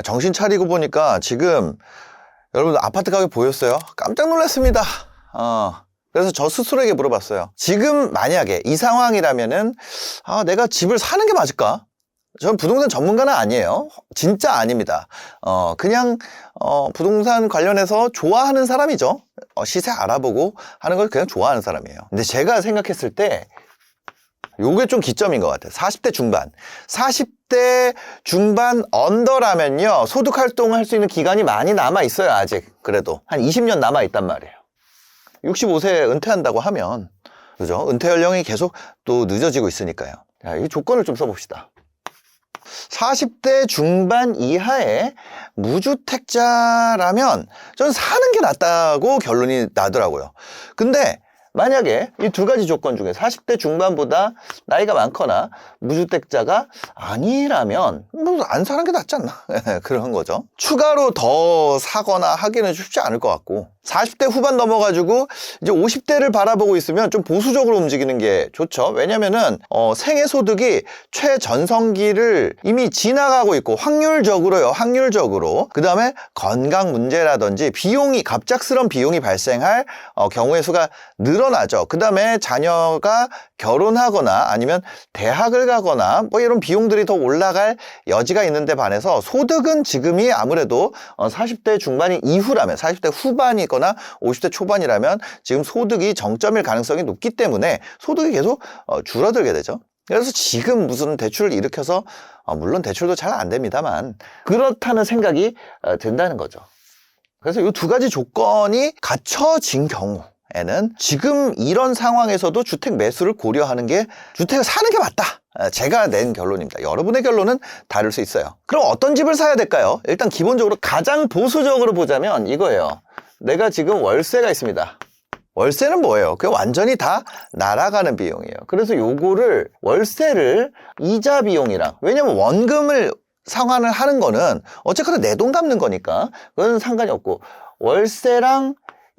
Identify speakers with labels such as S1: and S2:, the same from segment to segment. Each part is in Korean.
S1: 정신 차리고 보니까 지금 여러분 아파트 가격 보였어요? 깜짝 놀랐습니다. 그래서 저 스스로에게 물어봤어요. 지금 만약에 이 상황이라면은 내가 집을 사는 게 맞을까? 저는 부동산 전문가는 아니에요. 진짜 아닙니다. 그냥 부동산 관련해서 좋아하는 사람이죠. 시세 알아보고 하는 걸 그냥 좋아하는 사람이에요. 근데 제가 생각했을 때 요게 좀 기점인 것 같아요. 40대 중반. 40대 중반 언더라면요, 소득 활동할 수 있는 기간이 많이 남아 있어요. 아직 그래도 한 20년 남아 있단 말이에요. 65세 은퇴한다고 하면, 그죠? 은퇴 연령이 계속 또 늦어지고 있으니까요. 자, 이 조건을 좀 써봅시다. 40대 중반 이하의 무주택자라면 저는 사는 게 낫다고 결론이 나더라고요. 근데 만약에 이 두 가지 조건 중에 40대 중반보다 나이가 많거나 무주택자가 아니라면 안 사는 게 낫지 않나? 그런 거죠. 추가로 더 사거나 하기는 쉽지 않을 것 같고, 40대 후반 넘어가지고 이제 50대를 바라보고 있으면 좀 보수적으로 움직이는 게 좋죠. 왜냐면은 생애소득이 최전성기를 이미 지나가고 있고, 확률적으로 그 다음에 건강 문제라든지 비용이, 갑작스런 비용이 발생할 경우의 수가 늘어나죠. 그 다음에 자녀가 결혼하거나 아니면 대학을 가거나 뭐 이런 비용들이 더 올라갈 여지가 있는데 반해서 소득은 지금이 아무래도 40대 중반이 이후라면, 40대 후반이거나 50대 초반이라면 지금 소득이 정점일 가능성이 높기 때문에 소득이 계속 줄어들게 되죠. 그래서 지금 무슨 대출을 일으켜서, 물론 대출도 잘 안 됩니다만 그렇다는 생각이 든다는 거죠. 그래서 이 두 가지 조건이 갖춰진 경우에는 지금 이런 상황에서도 주택 매수를 고려하는 게, 주택을 사는 게 맞다. 제가 낸 결론입니다. 여러분의 결론은 다를 수 있어요. 그럼 어떤 집을 사야 될까요? 일단 기본적으로 가장 보수적으로 보자면 이거예요. 내가 지금 월세가 있습니다. 월세는 뭐예요? 그게 완전히 다 날아가는 비용이에요. 그래서 요거를, 월세를 이자 비용이랑, 왜냐면 원금을 상환을 하는 거는 어쨌거나 내 돈 갚는 거니까 그건 상관이 없고, 월세랑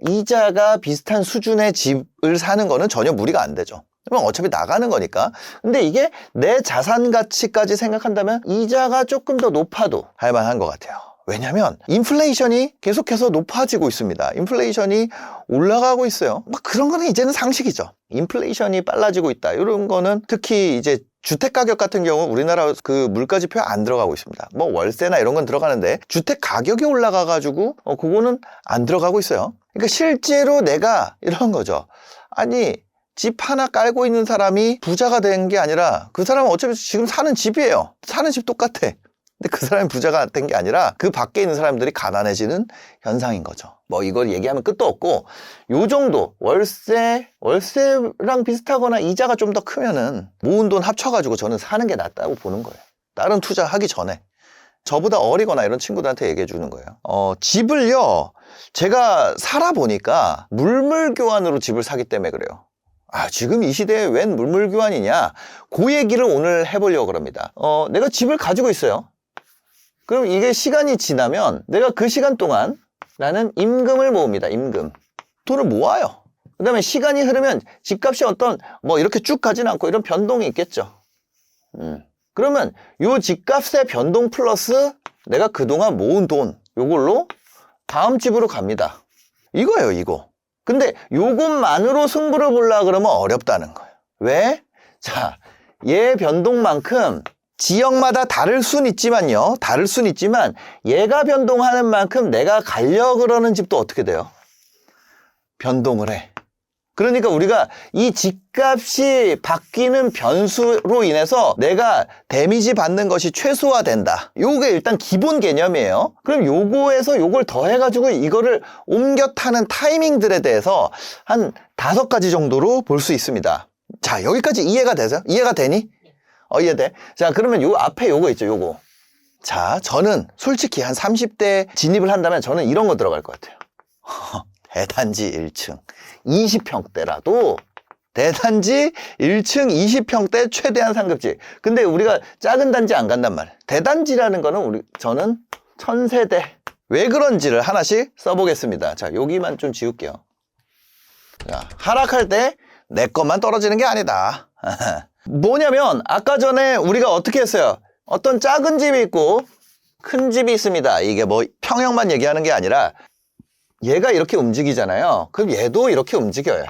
S1: 이자가 비슷한 수준의 집을 사는 거는 전혀 무리가 안 되죠. 그럼 어차피 나가는 거니까. 근데 이게 내 자산 가치까지 생각한다면 이자가 조금 더 높아도 할 만한 것 같아요. 왜냐면 인플레이션이 계속해서 높아지고 있습니다. 인플레이션이 올라가고 있어요. 그런 거는 이제는 상식이죠. 인플레이션이 빨라지고 있다, 이런 거는 특히 이제 주택 가격 같은 경우 우리나라 그 물가 지표에 안 들어가고 있습니다. 뭐 월세나 이런 건 들어가는데 주택 가격이 올라가 가지고 그거는 안 들어가고 있어요. 그러니까 실제로 내가 이런 거죠. 아니, 집 하나 깔고 있는 사람이 부자가 된 게 아니라 그 사람은 어차피 지금 사는 집이에요. 사는 집 똑같아. 근데 그 사람이 부자가 된 게 아니라 그 밖에 있는 사람들이 가난해지는 현상인 거죠. 뭐 이걸 얘기하면 끝도 없고, 요 정도 월세랑 비슷하거나 이자가 좀 더 크면은 모은 돈 합쳐가지고 저는 사는 게 낫다고 보는 거예요. 다른 투자하기 전에. 저보다 어리거나 이런 친구들한테 얘기해 주는 거예요. 집을요, 제가 살아보니까 물물교환으로 집을 사기 때문에 그래요. 지금 이 시대에 웬 물물교환이냐, 그 얘기를 오늘 해보려고 그럽니다. 내가 집을 가지고 있어요. 그럼 이게 시간이 지나면 내가 그 시간 동안 나는 임금을 모읍니다. 임금. 돈을 모아요. 그 다음에 시간이 흐르면 집값이 어떤 뭐 이렇게 쭉 가진 않고 이런 변동이 있겠죠. 그러면 요 집값의 변동 플러스 내가 그동안 모은 돈, 요걸로 다음 집으로 갑니다. 이거예요, 이거. 근데 요것만으로 승부를 보려고 그러면 어렵다는 거예요. 왜? 자, 얘 변동만큼 지역마다 다를 순 있지만요. 다를 순 있지만 얘가 변동하는 만큼 내가 가려고 그러는 집도 어떻게 돼요? 변동을 해. 그러니까 우리가 이 집값이 바뀌는 변수로 인해서 내가 데미지 받는 것이 최소화된다. 요게 일단 기본 개념이에요. 그럼 요거에서 요걸 더해가지고 이거를 옮겨 타는 타이밍들에 대해서 한 5가지 정도로 볼 수 있습니다. 자, 여기까지 이해가 되세요? 이해가 되니? 이해돼? 자, 그러면 요 앞에 요거 있죠, 요거. 자, 저는 솔직히 한 30대 진입을 한다면 저는 이런 거 들어갈 것 같아요. 대단지 1층 20평대라도 대단지 1층 20평대 최대한 상급지. 근데 우리가 작은 단지 안 간단 말이에요. 대단지라는 거는 저는 1000세대. 왜 그런지를 하나씩 써보겠습니다. 자, 여기만 좀 지울게요. 자, 하락할 때 내 것만 떨어지는 게 아니다. 뭐냐면 아까 전에 우리가 어떻게 했어요? 어떤 작은 집이 있고 큰 집이 있습니다. 이게 뭐 평형만 얘기하는 게 아니라 얘가 이렇게 움직이잖아요. 그럼 얘도 이렇게 움직여요.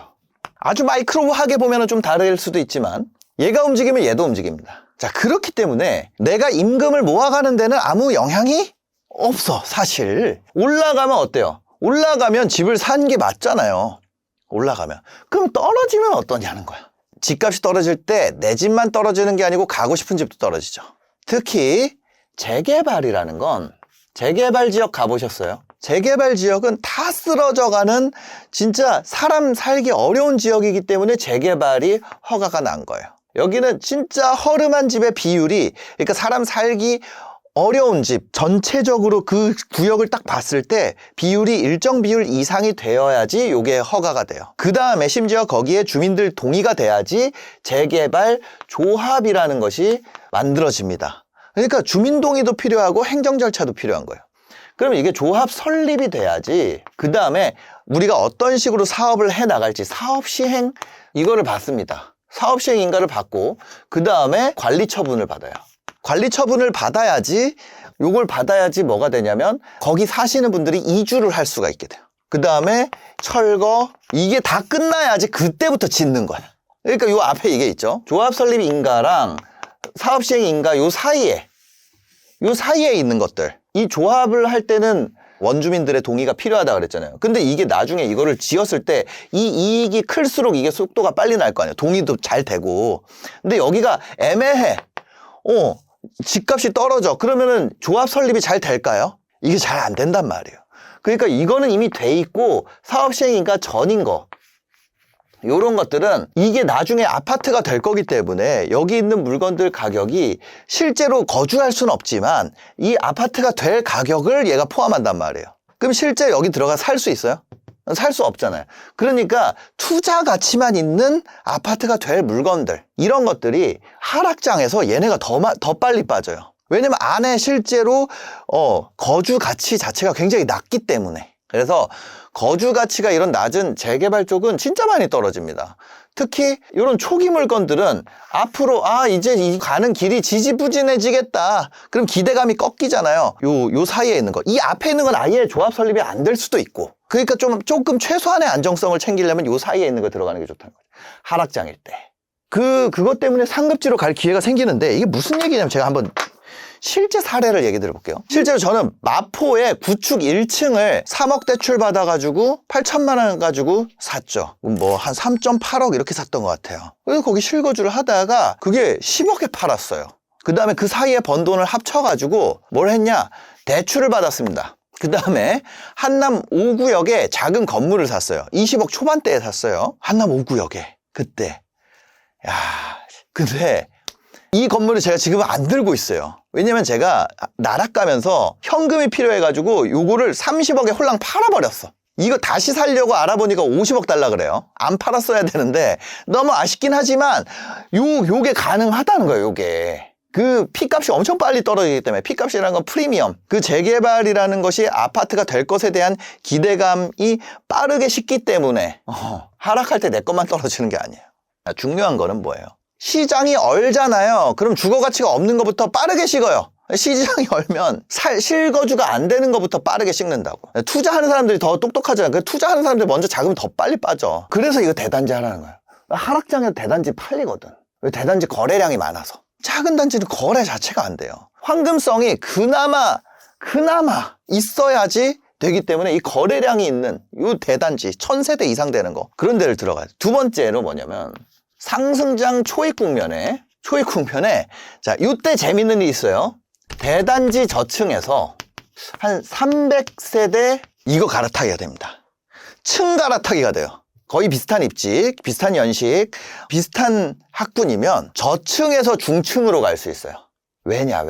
S1: 아주 마이크로하게 보면 좀 다를 수도 있지만 얘가 움직이면 얘도 움직입니다. 자, 그렇기 때문에 내가 임금을 모아가는 데는 아무 영향이 없어. 사실 올라가면 어때요? 올라가면 집을 산 게 맞잖아요. 올라가면. 그럼 떨어지면 어떠냐는 거야. 집값이 떨어질 때 내 집만 떨어지는 게 아니고 가고 싶은 집도 떨어지죠. 특히 재개발이라는 건, 재개발 지역 가보셨어요? 재개발 지역은 다 쓰러져가는 진짜 사람 살기 어려운 지역이기 때문에 재개발이 허가가 난 거예요. 여기는 진짜 허름한 집의 비율이, 그러니까 사람 살기 어려운 집 전체적으로 그 구역을 딱 봤을 때 비율이 일정 비율 이상이 되어야지 이게 허가가 돼요. 그 다음에 심지어 거기에 주민들 동의가 돼야지 재개발 조합이라는 것이 만들어집니다. 그러니까 주민 동의도 필요하고 행정 절차도 필요한 거예요. 그럼 이게 조합 설립이 돼야지 그 다음에 우리가 어떤 식으로 사업을 해 나갈지 사업 시행 이거를 받습니다. 사업 시행 인가를 받고 그 다음에 관리 처분을 받아요. 관리 처분을 받아야지, 요걸 받아야지 뭐가 되냐면 거기 사시는 분들이 이주를 할 수가 있게 돼요. 그 다음에 철거, 이게 다 끝나야지 그때부터 짓는 거야. 그러니까 요 앞에 이게 있죠. 조합 설립 인가랑 사업 시행 인가 요 사이에 있는 것들. 이 조합을 할 때는 원주민들의 동의가 필요하다 그랬잖아요. 근데 이게 나중에 이거를 지었을 때 이 이익이 클수록 이게 속도가 빨리 날 거 아니에요. 동의도 잘 되고. 근데 여기가 애매해. 집값이 떨어져. 그러면은 조합 설립이 잘 될까요? 이게 잘 안 된단 말이에요. 그러니까 이거는 이미 돼 있고 사업 시행인가 전인 거. 요런 것들은 이게 나중에 아파트가 될 거기 때문에 여기 있는 물건들 가격이 실제로 거주할 수는 없지만 이 아파트가 될 가격을 얘가 포함한단 말이에요. 그럼 실제 여기 들어가 살 수 있어요? 살 수 없잖아요. 그러니까 투자 가치만 있는 아파트가 될 물건들, 이런 것들이 하락장에서 얘네가 더 빨리 빠져요. 왜냐면 안에 실제로 거주 가치 자체가 굉장히 낮기 때문에. 그래서 거주 가치가 이런 낮은 재개발 쪽은 진짜 많이 떨어집니다. 특히 이런 초기 물건들은 앞으로 이제 이 가는 길이 지지부진해지겠다. 그럼 기대감이 꺾이잖아요. 요 사이에 있는 거. 이 앞에 있는 건 아예 조합 설립이 안 될 수도 있고. 그러니까 조금 최소한의 안정성을 챙기려면 요 사이에 있는 거 들어가는 게 좋다는 거죠. 하락장일 때. 그것 때문에 상급지로 갈 기회가 생기는데 이게 무슨 얘기냐면 제가 한번 실제 사례를 얘기 드려볼게요. 실제로 저는 마포에 구축 1층을 3억 대출 받아가지고 8천만 원 가지고 샀죠. 뭐 한 3.8억 이렇게 샀던 것 같아요. 그래서 거기 실거주를 하다가 그게 10억에 팔았어요. 그 다음에 그 사이에 번 돈을 합쳐가지고 뭘 했냐? 대출을 받았습니다. 그 다음에 한남 5구역에 작은 건물을 샀어요. 20억 초반대에 샀어요. 한남 5구역에. 그때. 근데 이 건물을 제가 지금 안 들고 있어요. 왜냐면 제가 나락 가면서 현금이 필요해가지고 요거를 30억에 홀랑 팔아버렸어. 이거 다시 살려고 알아보니까 50억 달라 그래요. 안 팔았어야 되는데 너무 아쉽긴 하지만 요게 가능하다는 거예요. 요게. 그 피값이 엄청 빨리 떨어지기 때문에, 피값이라는 건 프리미엄. 그 재개발이라는 것이 아파트가 될 것에 대한 기대감이 빠르게 식기 때문에 하락할 때 내 것만 떨어지는 게 아니에요. 중요한 거는 뭐예요? 시장이 얼잖아요. 그럼 주거 가치가 없는 것부터 빠르게 식어요. 시장이 얼면 실거주가 안 되는 것부터 빠르게 식는다고. 투자하는 사람들이 더 똑똑하잖아요. 투자하는 사람들이 먼저 자금이 더 빨리 빠져. 그래서 이거 대단지 하라는 거예요. 하락장에서 대단지 팔리거든. 왜? 대단지 거래량이 많아서. 작은 단지는 거래 자체가 안 돼요. 황금성이 그나마 있어야지 되기 때문에 이 거래량이 있는 이 대단지 1000세대 이상 되는 거, 그런 데를 들어가야 돼. 두 번째로 뭐냐면 상승장 초입 국면에 자, 이때 재밌는 일이 있어요. 대단지 저층에서 한 300세대 이거 갈아타기가 됩니다. 층 갈아타기가 돼요. 거의 비슷한 입지, 비슷한 연식, 비슷한 학군이면 저층에서 중층으로 갈 수 있어요. 왜냐?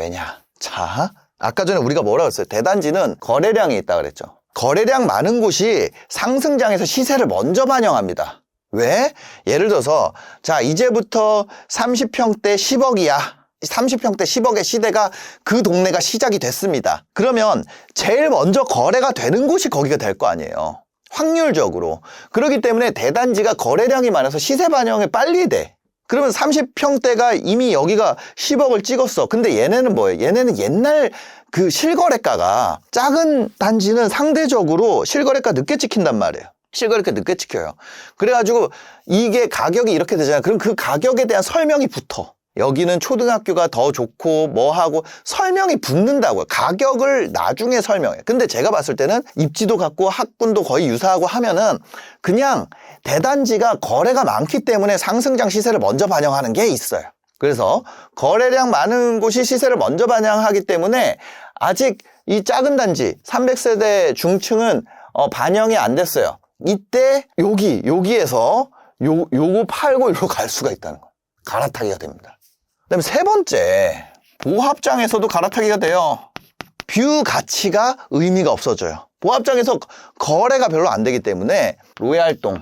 S1: 자, 아까 전에 우리가 뭐라고 했어요? 대단지는 거래량이 있다 그랬죠. 거래량 많은 곳이 상승장에서 시세를 먼저 반영합니다. 왜? 예를 들어서 자, 이제부터 30평대 10억이야. 30평대 10억의 시대가 그 동네가 시작이 됐습니다. 그러면 제일 먼저 거래가 되는 곳이 거기가 될 거 아니에요. 확률적으로. 그렇기 때문에 대단지가 거래량이 많아서 시세 반영이 빨리 돼. 그러면 30평대가 이미 여기가 10억을 찍었어. 근데 얘네는 뭐예요? 얘네는 옛날 그 실거래가가 작은 단지는 상대적으로 실거래가 늦게 찍힌단 말이에요. 실거래가 늦게 찍혀요. 그래가지고 이게 가격이 이렇게 되잖아요. 그럼 그 가격에 대한 설명이 붙어. 여기는 초등학교가 더 좋고 뭐 하고 설명이 붙는다고요. 가격을 나중에 설명해. 근데 제가 봤을 때는 입지도 같고 학군도 거의 유사하고 하면은 그냥 대단지가 거래가 많기 때문에 상승장 시세를 먼저 반영하는 게 있어요. 그래서 거래량 많은 곳이 시세를 먼저 반영하기 때문에 아직 이 작은 단지 300세대 중층은 반영이 안 됐어요. 이때 여기에서 요거 팔고 이리로 갈 수가 있다는 거예요. 갈아타기가 됩니다. 그다음에 세 번째, 보합장에서도 갈아타기가 돼요. 뷰 가치가 의미가 없어져요. 보합장에서 거래가 별로 안 되기 때문에 로얄동,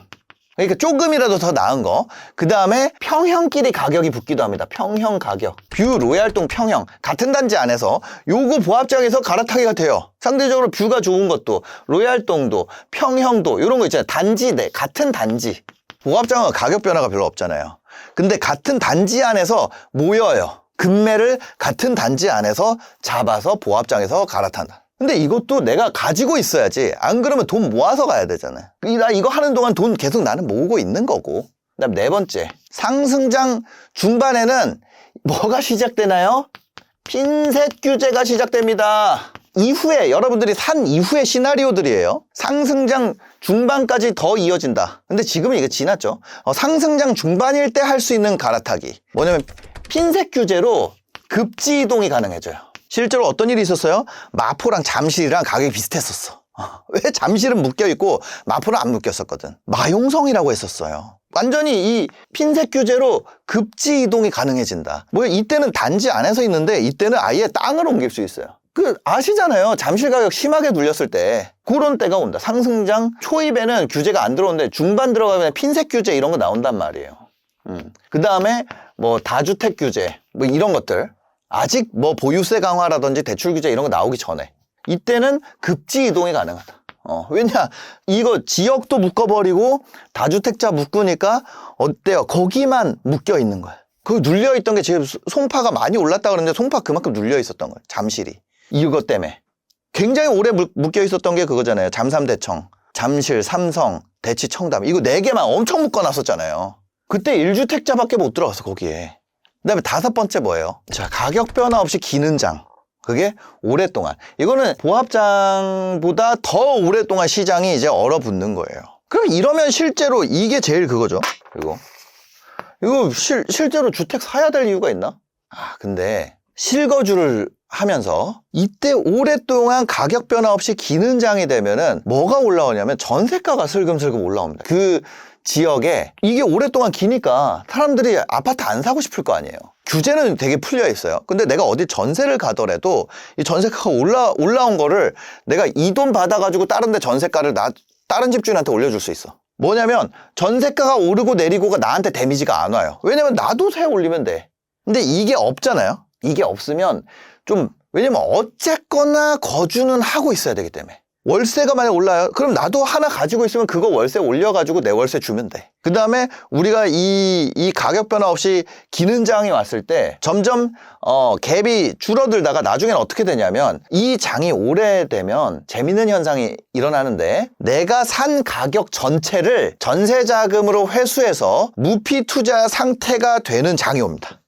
S1: 그러니까 조금이라도 더 나은 거. 그 다음에 평형끼리 가격이 붙기도 합니다. 평형 가격. 뷰 로얄동 평형. 같은 단지 안에서 요거 보합장에서 갈아타기가 돼요. 상대적으로 뷰가 좋은 것도 로얄동도 평형도 이런 거 있잖아요. 단지 내 같은 단지. 보합장은 가격 변화가 별로 없잖아요. 근데 같은 단지 안에서 모여요. 금매를 같은 단지 안에서 잡아서 보합장에서 갈아탄다. 근데 이것도 내가 가지고 있어야지. 안 그러면 돈 모아서 가야 되잖아요. 나 이거 하는 동안 돈 계속 나는 모으고 있는 거고. 그다음 네 번째, 상승장 중반에는 뭐가 시작되나요? 핀셋 규제가 시작됩니다. 이후에 여러분들이 산 이후의 시나리오들이에요. 상승장 중반까지 더 이어진다. 근데 지금은 이게 지났죠. 상승장 중반일 때 할 수 있는 갈아타기. 뭐냐면 핀셋 규제로 급지 이동이 가능해져요. 실제로 어떤 일이 있었어요? 마포랑 잠실이랑 가격이 비슷했었어. 왜 잠실은 묶여있고 마포는 안 묶였었거든. 마용성이라고 했었어요. 완전히 이 핀셋 규제로 급지 이동이 가능해진다. 뭐 이때는 단지 안에서 있는데 이때는 아예 땅을 옮길 수 있어요. 아시잖아요. 잠실 가격 심하게 눌렸을 때 그런 때가 온다. 상승장 초입에는 규제가 안 들어오는데 중반 들어가면 핀셋 규제 이런 거 나온단 말이에요. 그 다음에 뭐 다주택 규제 뭐 이런 것들 아직 뭐 보유세 강화라든지 대출 규제 이런 거 나오기 전에 이때는 급지 이동이 가능하다. 왜냐 이거 지역도 묶어버리고 다주택자 묶으니까 어때요? 거기만 묶여 있는 거야. 그 눌려 있던 게 지금 송파가 많이 올랐다 그러는데 송파 그만큼 눌려 있었던 거예요. 잠실이. 이것 때문에 굉장히 오래 묶여 있었던 게 그거잖아요. 잠삼대청, 잠실, 삼성, 대치, 청담 이거 4개만 엄청 묶어놨었잖아요. 그때 1주택자밖에 못 들어갔어 거기에. 그 다음에 다섯 번째 뭐예요? 자, 가격 변화 없이 기는 장. 그게 오랫동안. 이거는 보합장보다 더 오랫동안 시장이 이제 얼어붙는 거예요. 그럼 이러면 실제로 이게 제일 그거죠. 그리고 이거 실제로 주택 사야 될 이유가 있나? 근데 실거주를 하면서 이때 오랫동안 가격 변화 없이 기는 장이 되면은 뭐가 올라오냐면 전세가가 슬금슬금 올라옵니다. 그 지역에 이게 오랫동안 기니까 사람들이 아파트 안 사고 싶을 거 아니에요. 규제는 되게 풀려 있어요. 근데 내가 어디 전세를 가더라도 이 전세가가 올라온 거를 내가 이 돈 받아가지고 다른 데 전세가를 다른 집주인한테 올려줄 수 있어. 뭐냐면 전세가가 오르고 내리고가 나한테 데미지가 안 와요. 왜냐면 나도 세 올리면 돼. 근데 이게 없잖아요. 이게 없으면 왜냐면 어쨌거나 거주는 하고 있어야 되기 때문에. 월세가 만약 올라요? 그럼 나도 하나 가지고 있으면 그거 월세 올려가지고 내 월세 주면 돼. 그 다음에 우리가 이 가격 변화 없이 기는 장이 왔을 때 점점 갭이 줄어들다가 나중에는 어떻게 되냐면 이 장이 오래되면 재밌는 현상이 일어나는데 내가 산 가격 전체를 전세자금으로 회수해서 무피 투자 상태가 되는 장이 옵니다.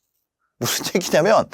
S1: 무슨 얘기냐면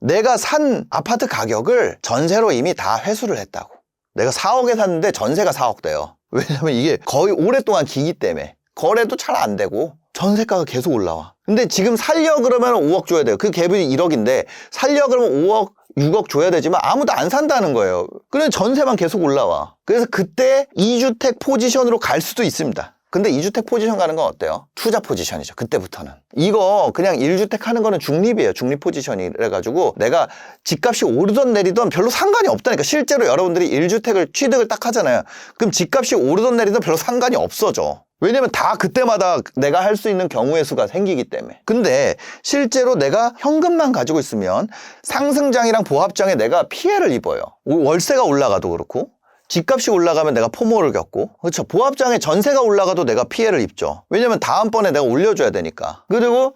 S1: 내가 산 아파트 가격을 전세로 이미 다 회수를 했다고. 내가 4억에 샀는데 전세가 4억 돼요. 왜냐면 이게 거의 오랫동안 기기 때문에 거래도 잘 안 되고 전세가가 계속 올라와. 근데 지금 살려 그러면 5억 줘야 돼요. 그 갭이 1억인데 살려 그러면 5억, 6억 줘야 되지만 아무도 안 산다는 거예요. 그래서 전세만 계속 올라와. 그래서 그때 2주택 포지션으로 갈 수도 있습니다. 근데 2주택 포지션 가는 건 어때요? 투자 포지션이죠. 그때부터는. 이거 그냥 1주택 하는 거는 중립이에요. 중립 포지션이래가지고 내가 집값이 오르던 내리던 별로 상관이 없다니까. 실제로 여러분들이 1주택을 취득을 딱 하잖아요. 그럼 집값이 오르던 내리던 별로 상관이 없어져. 왜냐면 다 그때마다 내가 할 수 있는 경우의 수가 생기기 때문에. 근데 실제로 내가 현금만 가지고 있으면 상승장이랑 보합장에 내가 피해를 입어요. 월세가 올라가도 그렇고 집값이 올라가면 내가 포모를 겪고, 그렇죠. 보합장에 전세가 올라가도 내가 피해를 입죠. 왜냐면 다음번에 내가 올려줘야 되니까. 그리고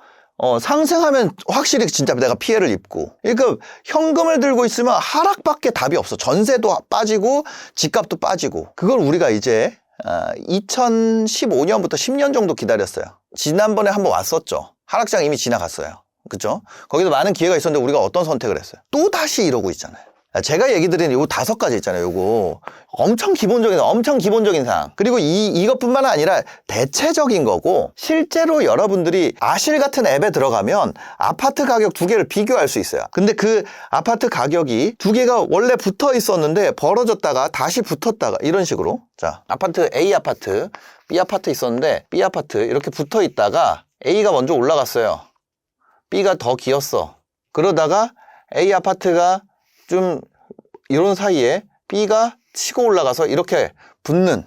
S1: 상승하면 확실히 진짜 내가 피해를 입고. 그러니까 현금을 들고 있으면 하락밖에 답이 없어. 전세도 빠지고 집값도 빠지고. 그걸 우리가 이제 2015년부터 10년 정도 기다렸어요. 지난번에 한번 왔었죠. 하락장 이미 지나갔어요. 그죠? 거기도 많은 기회가 있었는데 우리가 어떤 선택을 했어요? 또 다시 이러고 있잖아요. 제가 얘기 드린 요 5가지 있잖아요. 요거 엄청 기본적인 사항. 그리고 이것뿐만 아니라 대체적인 거고, 실제로 여러분들이 아실 같은 앱에 들어가면 아파트 가격 2개를 비교할 수 있어요. 근데 그 아파트 가격이 2개가 원래 붙어 있었는데 벌어졌다가 다시 붙었다가 이런 식으로. 자, 아파트 A 아파트, B 아파트 있었는데 B 아파트 이렇게 붙어 있다가 A가 먼저 올라갔어요. B가 더 기었어. 그러다가 A 아파트가 좀 이런 사이에 B가 치고 올라가서 이렇게 붙는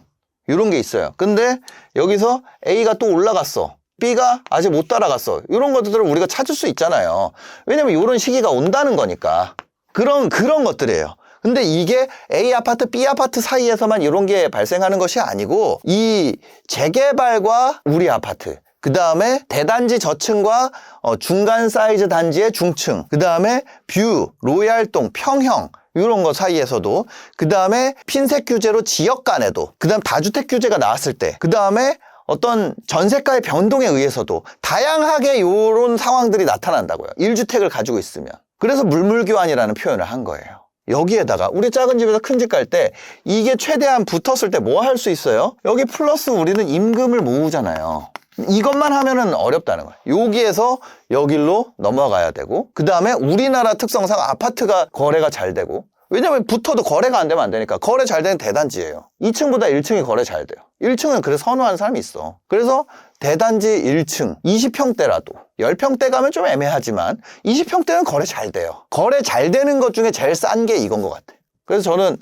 S1: 이런 게 있어요. 근데 여기서 A가 또 올라갔어. B가 아직 못 따라갔어. 이런 것들을 우리가 찾을 수 있잖아요. 왜냐면 이런 시기가 온다는 거니까. 그런 것들이에요. 근데 이게 A 아파트, B 아파트 사이에서만 이런 게 발생하는 것이 아니고, 이 재개발과 우리 아파트, 그 다음에 대단지 저층과 중간 사이즈 단지의 중층, 그 다음에 뷰, 로얄동, 평형 이런 거 사이에서도, 그 다음에 핀셋 규제로 지역 간에도, 그 다음 다주택 규제가 나왔을 때, 그 다음에 어떤 전세가의 변동에 의해서도 다양하게 이런 상황들이 나타난다고요. 1주택을 가지고 있으면. 그래서 물물교환이라는 표현을 한 거예요. 여기에다가 우리 작은 집에서 큰 집 갈 때 이게 최대한 붙었을 때 뭐 할 수 있어요? 여기 플러스 우리는 임금을 모으잖아요. 이것만 하면은 어렵다는 거예요. 여기에서 여길로 넘어가야 되고, 그 다음에 우리나라 특성상 아파트가 거래가 잘 되고, 왜냐면 붙어도 거래가 안 되면 안 되니까. 거래 잘 되는 대단지예요. 2층보다 1층이 거래 잘 돼요. 1층은 그래서 선호하는 사람이 있어. 그래서 대단지 1층 20평대라도, 10평대 가면 좀 애매하지만 20평대는 거래 잘 돼요. 거래 잘 되는 것 중에 제일 싼 게 이건 것 같아요. 그래서 저는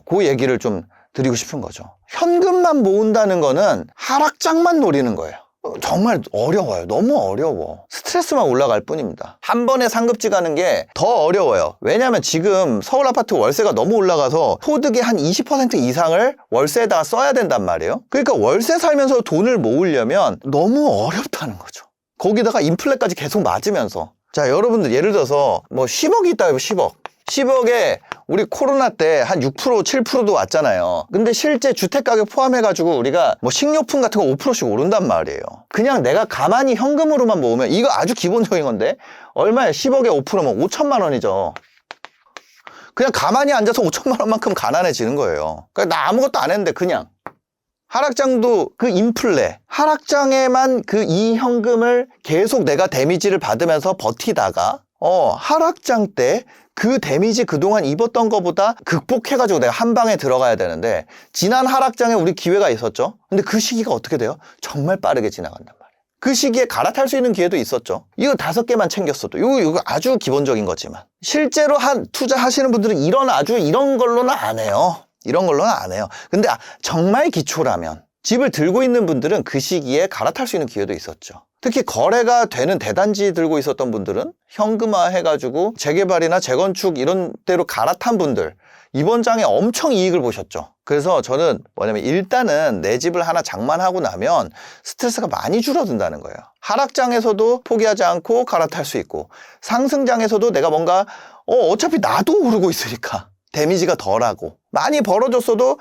S1: 그 얘기를 좀 드리고 싶은 거죠. 현금만 모은다는 거는 하락장만 노리는 거예요. 정말 어려워요. 너무 어려워. 스트레스만 올라갈 뿐입니다. 한 번에 상급지 가는 게 더 어려워요. 왜냐하면 지금 서울 아파트 월세가 너무 올라가서 소득의 한 20% 이상을 월세에다가 써야 된단 말이에요. 그러니까 월세 살면서 돈을 모으려면 너무 어렵다는 거죠. 거기다가 인플레까지 계속 맞으면서. 자, 여러분들 예를 들어서 뭐 10억이 있다 해요. 10억에 우리 코로나 때 한 6%, 7%도 왔잖아요. 근데 실제 주택가격 포함해가지고 우리가 뭐 식료품 같은 거 5%씩 오른단 말이에요. 그냥 내가 가만히 현금으로만 모으면, 이거 아주 기본적인 건데, 얼마야? 10억에 5%면 5천만 원이죠. 그냥 가만히 앉아서 5천만 원만큼 가난해지는 거예요. 그러니까 나 아무것도 안 했는데 그냥. 하락장도 그 인플레, 하락장에만 그 이 현금을 계속 내가 데미지를 받으면서 버티다가 하락장 때 그 데미지 그동안 입었던 것보다 극복해가지고 내가 한 방에 들어가야 되는데, 지난 하락장에 우리 기회가 있었죠. 근데 그 시기가 어떻게 돼요? 정말 빠르게 지나간단 말이에요. 그 시기에 갈아탈 수 있는 기회도 있었죠. 이거 5개만 챙겼어도. 이거 아주 기본적인 거지만, 실제로 투자하시는 분들은 이런 걸로는 안 해요. 이런 걸로는 안 해요. 근데 정말 기초라면, 집을 들고 있는 분들은 그 시기에 갈아탈 수 있는 기회도 있었죠. 특히 거래가 되는 대단지 들고 있었던 분들은 현금화 해가지고 재개발이나 재건축 이런 데로 갈아탄 분들, 이번 장에 엄청 이익을 보셨죠. 그래서 저는 뭐냐면, 일단은 내 집을 하나 장만하고 나면 스트레스가 많이 줄어든다는 거예요. 하락장에서도 포기하지 않고 갈아탈 수 있고, 상승장에서도 내가 뭔가 어차피 나도 오르고 있으니까 데미지가 덜하고, 많이 벌어졌어도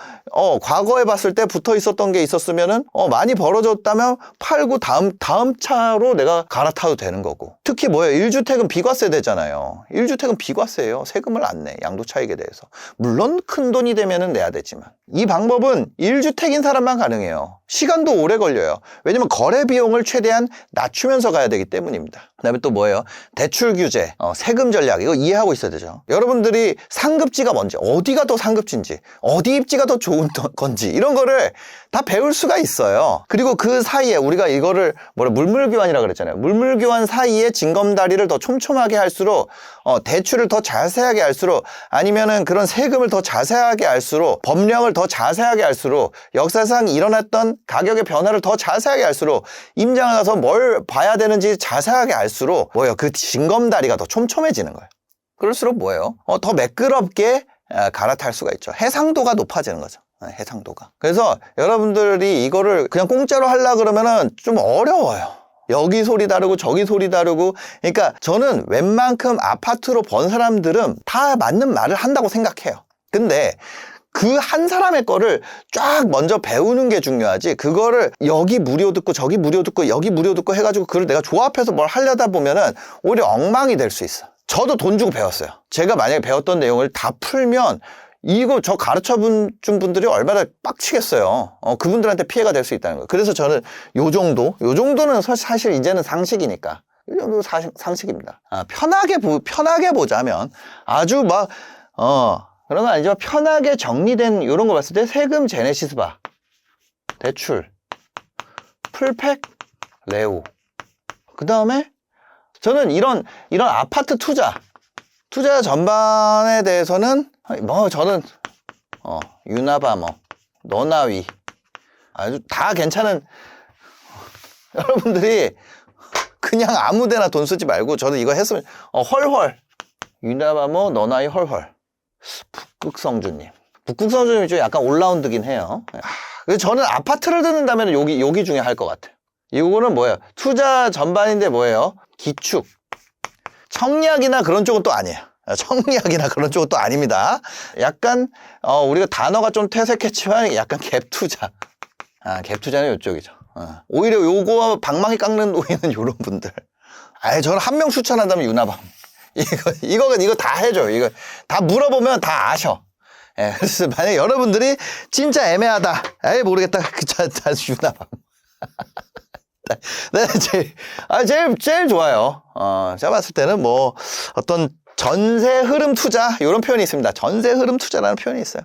S1: 과거에 봤을 때 붙어 있었던 게 있었으면은 많이 벌어졌다면 팔고 다음 차로 내가 갈아타도 되는 거고. 특히 뭐예요? 1주택은 비과세 되잖아요. 1주택은 비과세예요. 세금을 안 내. 양도 차익에 대해서. 물론 큰 돈이 되면은 내야 되지만, 이 방법은 1주택인 사람만 가능해요. 시간도 오래 걸려요. 왜냐면 거래 비용을 최대한 낮추면서 가야 되기 때문입니다. 그다음에 또 뭐예요? 대출 규제, 세금 전략, 이거 이해하고 있어야 되죠. 여러분들이 상급지가 뭔지, 어디가 더 상급지인지, 어디 입지가 더 좋은 건지, 이런 거를 다 배울 수가 있어요. 그리고 그 사이에 우리가 이거를 물물교환이라고 그랬잖아요. 물물교환 사이에 징검다리를 더 촘촘하게 할수록, 대출을 더 자세하게 할수록, 아니면은 그런 세금을 더 자세하게 할수록, 법령을 더 자세하게 할수록, 역사상 일어났던 가격의 변화를 더 자세하게 할수록, 임장을 가서 뭘 봐야 되는지 자세하게 알수록 그 징검다리가 더 촘촘해지는 거예요. 그럴수록 더 매끄럽게 갈아탈 수가 있죠. 해상도가 높아지는 거죠. 해상도가. 그래서 여러분들이 이거를 그냥 공짜로 하려고 그러면은 좀 어려워요. 여기 소리 다르고 저기 소리 다르고. 그러니까 저는 웬만큼 아파트로 번 사람들은 다 맞는 말을 한다고 생각해요. 근데 그 한 사람의 거를 쫙 먼저 배우는 게 중요하지, 그거를 여기 무료 듣고 저기 무료 듣고 여기 무료 듣고 해가지고 그걸 내가 조합해서 뭘 하려다 보면은 오히려 엉망이 될 수 있어. 저도 돈 주고 배웠어요. 제가 만약에 배웠던 내용을 다 풀면 이거 저 준 분들이 얼마나 빡치겠어요. 그분들한테 피해가 될 수 있다는 거예요. 그래서 저는 요 정도는 사실 이제는 상식이니까. 이 정도 상식입니다. 편하게 보자면 아주 막, 그런 건 아니지만 편하게 정리된 이런 거 봤을 때 세금 제네시스 봐. 대출. 풀팩, 레오. 그 다음에 저는 이런 아파트 투자 전반에 대해서는 저는 유나바머, 너나위 아주 다 괜찮은. 여러분들이 그냥 아무데나 돈 쓰지 말고 저는 이거 했으면 헐헐 유나바머, 너나위 헐헐. 북극성주님 좀 약간 올라운드긴 해요. 저는 아파트를 듣는다면 여기 중에 할 것 같아요. 이거는 뭐예요? 투자 전반인데 뭐예요? 기축, 청약이나 그런 쪽은 또 아니에요. 청약이나 그런 쪽은 또 아닙니다. 약간 우리가 단어가 좀 퇴색했지만 약간 갭투자. 갭투자는 이쪽이죠. 오히려 요거 방망이 깎는 노예는 요런 분들. 저는 한 명 추천한다면 유나방. 이거 다 해줘. 이거 다 물어보면 다 아셔. 그래서 만약 여러분들이 진짜 애매하다, 모르겠다, 자 유나방. 네, 제일 좋아요. 제가 봤을 때는 뭐 어떤 전세 흐름 투자 이런 표현이 있습니다. 전세 흐름 투자라는 표현이 있어요.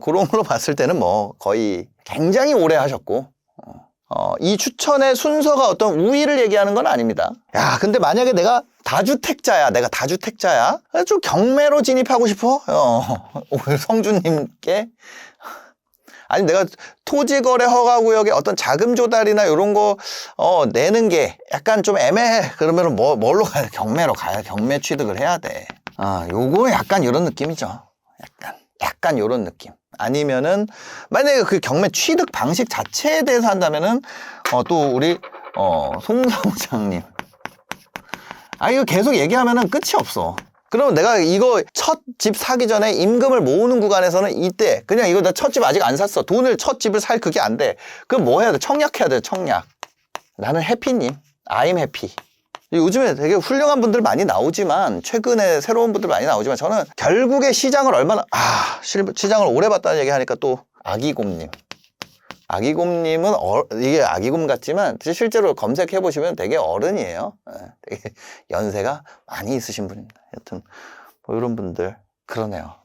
S1: 그런 걸로 봤을 때는 뭐 거의 굉장히 오래 하셨고, 이 추천의 순서가 어떤 우위를 얘기하는 건 아닙니다. 근데 만약에 내가 다주택자야. 좀 경매로 진입하고 싶어? 성주님께. 아니, 내가 토지거래 허가구역에 어떤 자금 조달이나 이런 거 내는 게 약간 좀 애매해. 그러면은 뭘로 가야 돼? 경매로 가야 경매 취득을 해야 돼. 요거 약간 이런 느낌이죠. 약간 이런 느낌. 아니면은 만약에 그 경매 취득 방식 자체에 대해서 한다면은 또 우리 송 사무장님, 이거 계속 얘기하면은 끝이 없어. 그럼 내가 이거 첫 집 사기 전에 임금을 모으는 구간에서는 이때 그냥 이거 나 첫 집 아직 안 샀어. 돈을 첫 집을 살 그게 안 돼. 그럼 뭐 해야 돼? 청약해야 돼. 청약. 나는 해피님. I'm happy. 요즘에 되게 훌륭한 분들 많이 나오지만, 최근에 새로운 분들 많이 나오지만, 저는 결국에 시장을 시장을 오래 봤다는 얘기 하니까 또 아기곰님. 아기곰님은 이게 아기곰 같지만 실제로 검색해 보시면 되게 어른이에요. 되게 연세가 많이 있으신 분입니다. 여튼 뭐 이런 분들 그러네요.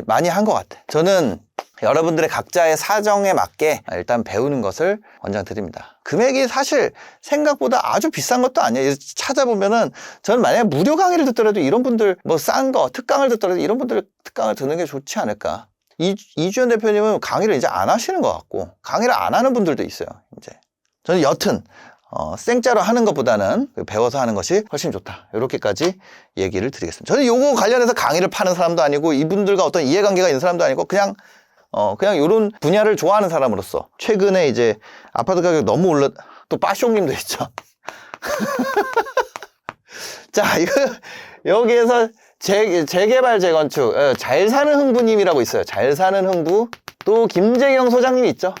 S1: 많이 한 것 같아. 저는 여러분들의 각자의 사정에 맞게 일단 배우는 것을 권장드립니다. 금액이 사실 생각보다 아주 비싼 것도 아니에요. 찾아보면은 저는 만약에 무료 강의를 듣더라도 이런 분들, 뭐 싼 거 특강을 듣더라도 이런 분들 특강을 듣는 게 좋지 않을까. 이주연 대표님은 강의를 이제 안 하시는 것 같고, 강의를 안 하는 분들도 있어요. 이제 저는 여튼 생짜로 하는 것보다는 배워서 하는 것이 훨씬 좋다. 이렇게까지 얘기를 드리겠습니다. 저는 요거 관련해서 강의를 파는 사람도 아니고, 이분들과 어떤 이해관계가 있는 사람도 아니고, 그냥 이런 분야를 좋아하는 사람으로서, 최근에 이제 아파트 가격 너무 또 빠숑님도 있죠. 자, 여기에서 재개발 재건축, 잘 사는 흥부님이라고 있어요. 잘 사는 흥부. 또 김재경 소장님이 있죠.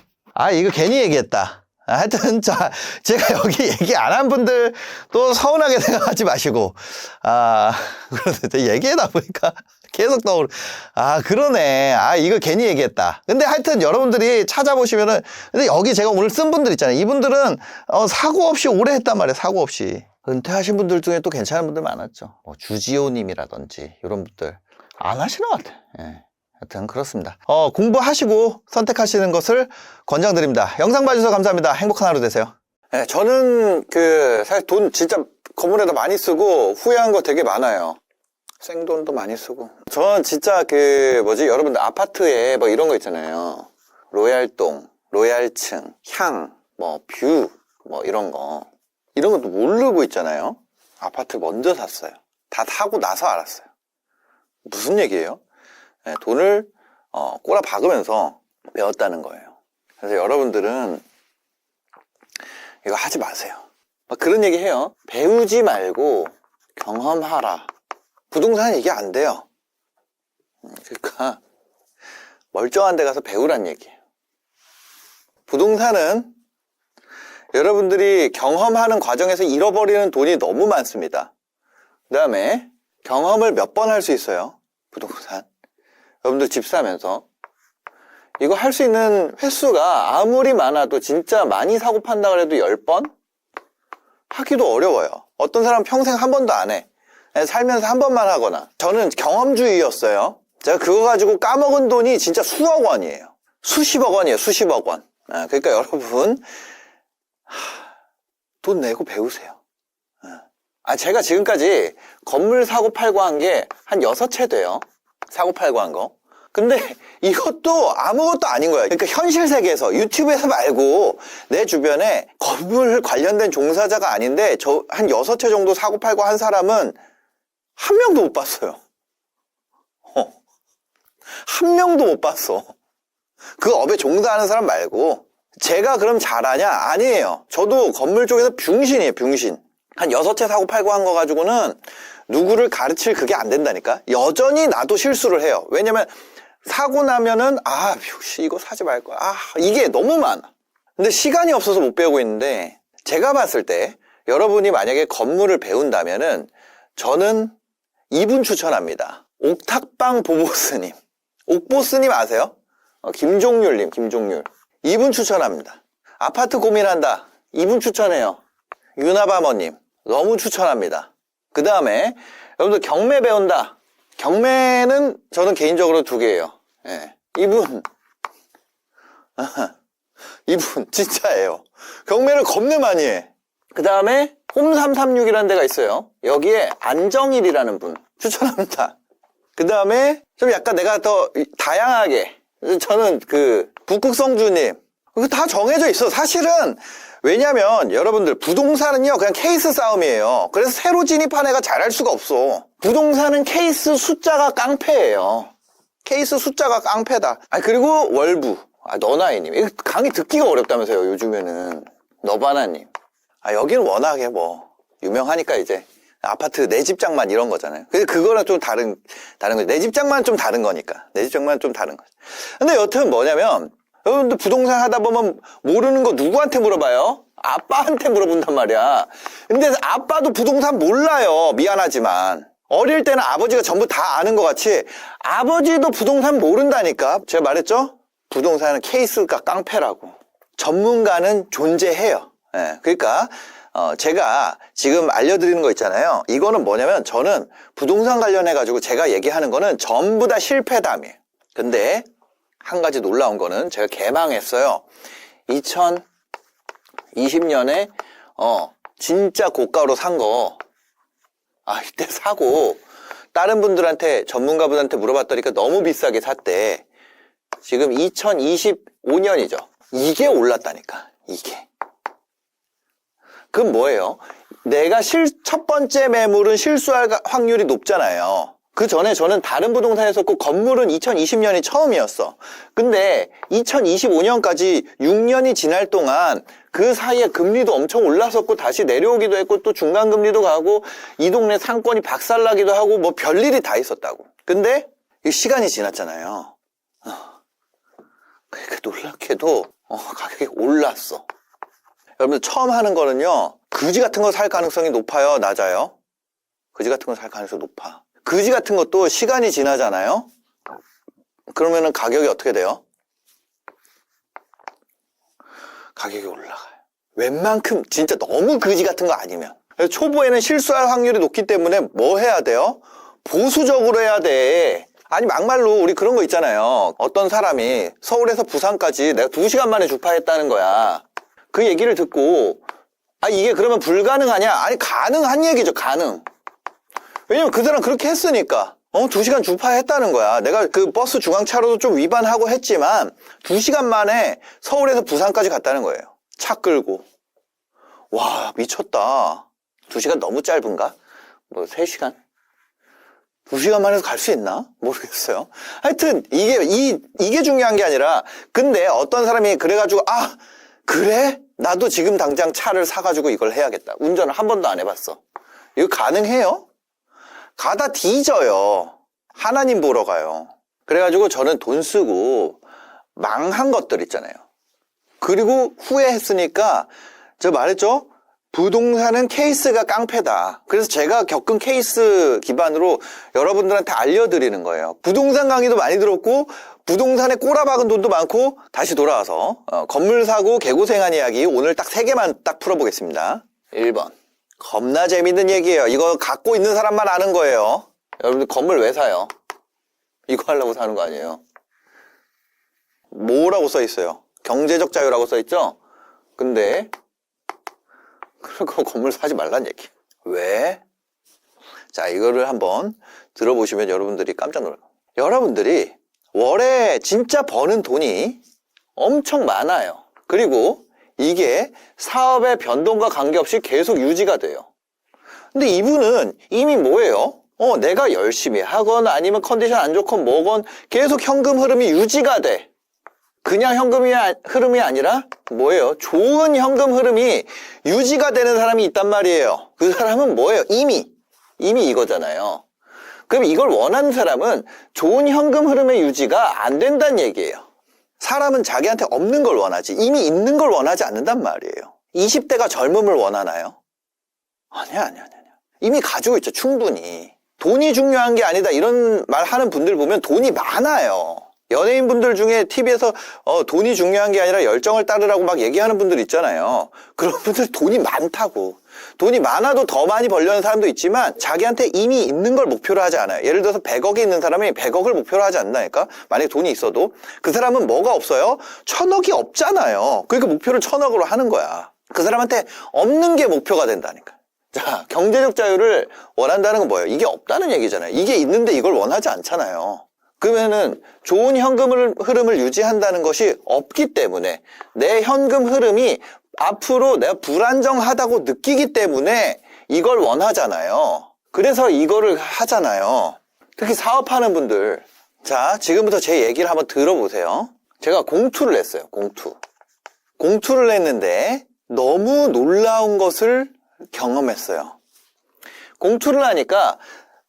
S1: 이거 괜히 얘기했다. 하여튼 제가 여기 얘기 안 한 분들 또 서운하게 생각하지 마시고, 그런데 얘기하다 보니까 계속 그러네. 이거 괜히 얘기했다. 근데 하여튼 여러분들이 찾아보시면은, 근데 여기 제가 오늘 쓴 분들 있잖아요. 이분들은 사고 없이 오래 했단 말이에요. 사고 없이. 은퇴하신 분들 중에 또 괜찮은 분들 많았죠. 뭐 주지호님이라든지 이런 분들 안 하시는 것 같아요. 하여튼 그렇습니다. 공부하시고 선택하시는 것을 권장드립니다. 영상 봐주셔서 감사합니다. 행복한 하루 되세요. 저는 사실 돈 진짜 건물에다 많이 쓰고 후회한 거 되게 많아요. 생돈도 많이 쓰고. 저는 진짜 여러분들 아파트에 뭐 이런 거 있잖아요. 로얄동, 로얄층, 향, 뷰, 이런 것도 모르고 있잖아요. 아파트 먼저 샀어요. 다 사고 나서 알았어요. 무슨 얘기예요? 돈을 꼬라 박으면서 배웠다는 거예요. 그래서 여러분들은 이거 하지 마세요. 그런 얘기 해요. 배우지 말고 경험하라. 부동산은 이게 안 돼요. 그러니까 멀쩡한 데 가서 배우란 얘기예요. 부동산은 여러분들이 경험하는 과정에서 잃어버리는 돈이 너무 많습니다. 그 다음에 경험을 몇 번 할 수 있어요. 부동산. 여러분들 집 사면서 이거 할 수 있는 횟수가 아무리 많아도 진짜 많이 사고 판다 그래도 10번? 하기도 어려워요. 어떤 사람은 평생 한 번도 안 해. 살면서 한 번만 하거나. 저는 경험주의였어요. 제가 그거 가지고 까먹은 돈이 진짜 수억 원이에요. 수십억 원이에요. 수십억 원. 그러니까 여러분 돈 내고 배우세요. 제가 지금까지 건물 사고 팔고 한 게 한 6채 돼요. 사고 팔고 한 거. 근데 이것도 아무것도 아닌 거예요. 그러니까 현실 세계에서, 유튜브에서 말고 내 주변에 건물 관련된 종사자가 아닌데 저 한 6채 정도 사고 팔고 한 사람은 한 명도 못 봤어요. 한 명도 못 봤어. 그 업에 종사하는 사람 말고. 제가 그럼 잘하냐? 아니에요. 저도 건물 쪽에서 병신이에요, 병신. 한 6채 사고 팔고 한 거 가지고는 누구를 가르칠 그게 안 된다니까. 여전히 나도 실수를 해요. 왜냐면 사고 나면은 역시 이거 사지 말 거야. 이게 너무 많아. 근데 시간이 없어서 못 배우고 있는데, 제가 봤을 때 여러분이 만약에 건물을 배운다면은 저는 이분 추천합니다. 옥탑방 보보스님. 옥보스님 아세요? 김종률님, 김종률. 이분 추천합니다. 아파트 고민한다. 이분 추천해요. 유나바머님. 너무 추천합니다. 그 다음에 여러분들 경매 배운다. 경매는 저는 개인적으로 2개예요. 이분 진짜예요. 경매를 겁내 많이 해. 그 다음에 홈336이라는 데가 있어요. 여기에 안정일이라는 분 추천합니다. 그 다음에 좀 약간 내가 더 다양하게, 저는 북극성주님. 그거 다 정해져 있어. 사실은 왜냐면 여러분들 부동산은요 그냥 케이스 싸움이에요. 그래서 새로 진입한 애가 잘할 수가 없어. 부동산은 케이스 숫자가 깡패예요. 케이스 숫자가 깡패다. 그리고 월부 너나이님. 이거 강의 듣기가 어렵다면서요 요즘에는. 너바나님. 여기는 워낙에 유명하니까 이제 아파트 내 집장만 이런 거잖아요. 근데 그거랑 좀 다른 거죠. 내 집장만 좀 다른 거니까. 내 집장만 좀 다른 거죠. 근데 여튼 뭐냐면 여러분들 부동산 하다 보면 모르는 거 누구한테 물어봐요? 아빠한테 물어본단 말이야. 근데 아빠도 부동산 몰라요. 미안하지만. 어릴 때는 아버지가 전부 다 아는 것 같이 아버지도 부동산 모른다니까. 제가 말했죠? 부동산은 케이스가 깡패라고. 전문가는 존재해요. 그러니까 제가 지금 알려드리는 거 있잖아요. 이거는 뭐냐면 저는 부동산 관련해가지고 제가 얘기하는 거는 전부 다 실패담이에요. 근데 한 가지 놀라운 거는 제가 개망했어요. 2020년에 진짜 고가로 산 거. 이때 사고 다른 분들한테, 전문가분한테 물어봤더니까 너무 비싸게 샀대. 지금 2025년이죠. 이게 올랐다니까. 이게. 그럼 뭐예요? 내가 첫 번째 매물은 실수할 확률이 높잖아요. 그 전에 저는 다른 부동산에 썼고 건물은 2020년이 처음이었어. 근데 2025년까지 6년이 지날 동안 그 사이에 금리도 엄청 올랐었고 다시 내려오기도 했고 또 중간금리도 가고 이 동네 상권이 박살나기도 하고 별일이 다 있었다고. 근데 시간이 지났잖아요. 그러니까 놀랍게도 가격이 올랐어. 여러분들 처음 하는 거는요, 그지 같은 거 살 가능성이 높아요, 낮아요? 그지 같은 거 살 가능성이 높아. 그지 같은 것도 시간이 지나잖아요? 그러면은 가격이 어떻게 돼요? 가격이 올라가요. 웬만큼 진짜 너무 그지 같은 거 아니면. 초보에는 실수할 확률이 높기 때문에 뭐 해야 돼요? 보수적으로 해야 돼. 막말로 우리 그런 거 있잖아요. 어떤 사람이 서울에서 부산까지 내가 2시간 만에 주파했다는 거야. 그 얘기를 듣고 이게 그러면 불가능하냐? 가능한 얘기죠. 가능. 왜냐면 그 사람 그렇게 했으니까. 2시간 주파했다는 거야. 내가 그 버스 중앙차로도 좀 위반하고 했지만 2시간 만에 서울에서 부산까지 갔다는 거예요. 차 끌고. 와, 미쳤다. 2시간 너무 짧은가? 3시간? 2시간 만에 갈 수 있나? 모르겠어요. 하여튼 이게 중요한 게 아니라, 근데 어떤 사람이 그래가지고 그래? 나도 지금 당장 차를 사가지고 이걸 해야겠다. 운전을 한 번도 안 해봤어. 이거 가능해요? 가다 뒤져요. 하나님 보러 가요. 그래가지고 저는 돈 쓰고 망한 것들 있잖아요. 그리고 후회했으니까 저 말했죠? 부동산은 케이스가 깡패다. 그래서 제가 겪은 케이스 기반으로 여러분들한테 알려드리는 거예요. 부동산 강의도 많이 들었고 부동산에 꼬라박은 돈도 많고 다시 돌아와서 건물 사고 개고생한 이야기 오늘 딱 3개만 딱 풀어보겠습니다. 1번 겁나 재밌는 얘기예요. 이거 갖고 있는 사람만 아는 거예요. 여러분들 건물 왜 사요? 이거 하려고 사는 거 아니에요. 뭐라고 써 있어요? 경제적 자유라고 써 있죠? 근데 그러고 건물 사지 말란 얘기. 왜? 자, 이거를 한번 들어보시면 여러분들이 깜짝 놀라요. 여러분들이 월에 진짜 버는 돈이 엄청 많아요. 그리고 이게 사업의 변동과 관계없이 계속 유지가 돼요. 근데 이분은 이미 뭐예요? 내가 열심히 하건 아니면 컨디션 안 좋건 뭐건 계속 현금 흐름이 유지가 돼. 그냥 흐름이 아니라 뭐예요? 좋은 현금 흐름이 유지가 되는 사람이 있단 말이에요. 그 사람은 뭐예요? 이미 이거잖아요. 그럼 이걸 원하는 사람은 좋은 현금 흐름의 유지가 안 된다는 얘기예요. 사람은 자기한테 없는 걸 원하지 이미 있는 걸 원하지 않는단 말이에요. 20대가 젊음을 원하나요? 아니야. 이미 가지고 있죠. 충분히. 돈이 중요한 게 아니다 이런 말 하는 분들 보면 돈이 많아요. 연예인분들 중에 TV에서 돈이 중요한 게 아니라 열정을 따르라고 막 얘기하는 분들 있잖아요. 그런 분들 돈이 많다고. 돈이 많아도 더 많이 벌려는 사람도 있지만 자기한테 이미 있는 걸 목표로 하지 않아요. 예를 들어서 100억이 있는 사람이 100억을 목표로 하지 않나니까. 만약에 돈이 있어도 그 사람은 뭐가 없어요? 1000억이 없잖아요. 그러니까 목표를 1000억으로 하는 거야. 그 사람한테 없는 게 목표가 된다니까. 자, 경제적 자유를 원한다는 건 뭐예요? 이게 없다는 얘기잖아요. 이게 있는데 이걸 원하지 않잖아요. 그러면은 좋은 현금 흐름을 유지한다는 것이 없기 때문에 내 현금 흐름이 앞으로 내가 불안정하다고 느끼기 때문에 이걸 원하잖아요. 그래서 이거를 하잖아요. 특히 사업하는 분들. 자, 지금부터 제 얘기를 한번 들어보세요. 제가 공투를 냈어요. 공투를 냈는데 너무 놀라운 것을 경험했어요. 공투를 하니까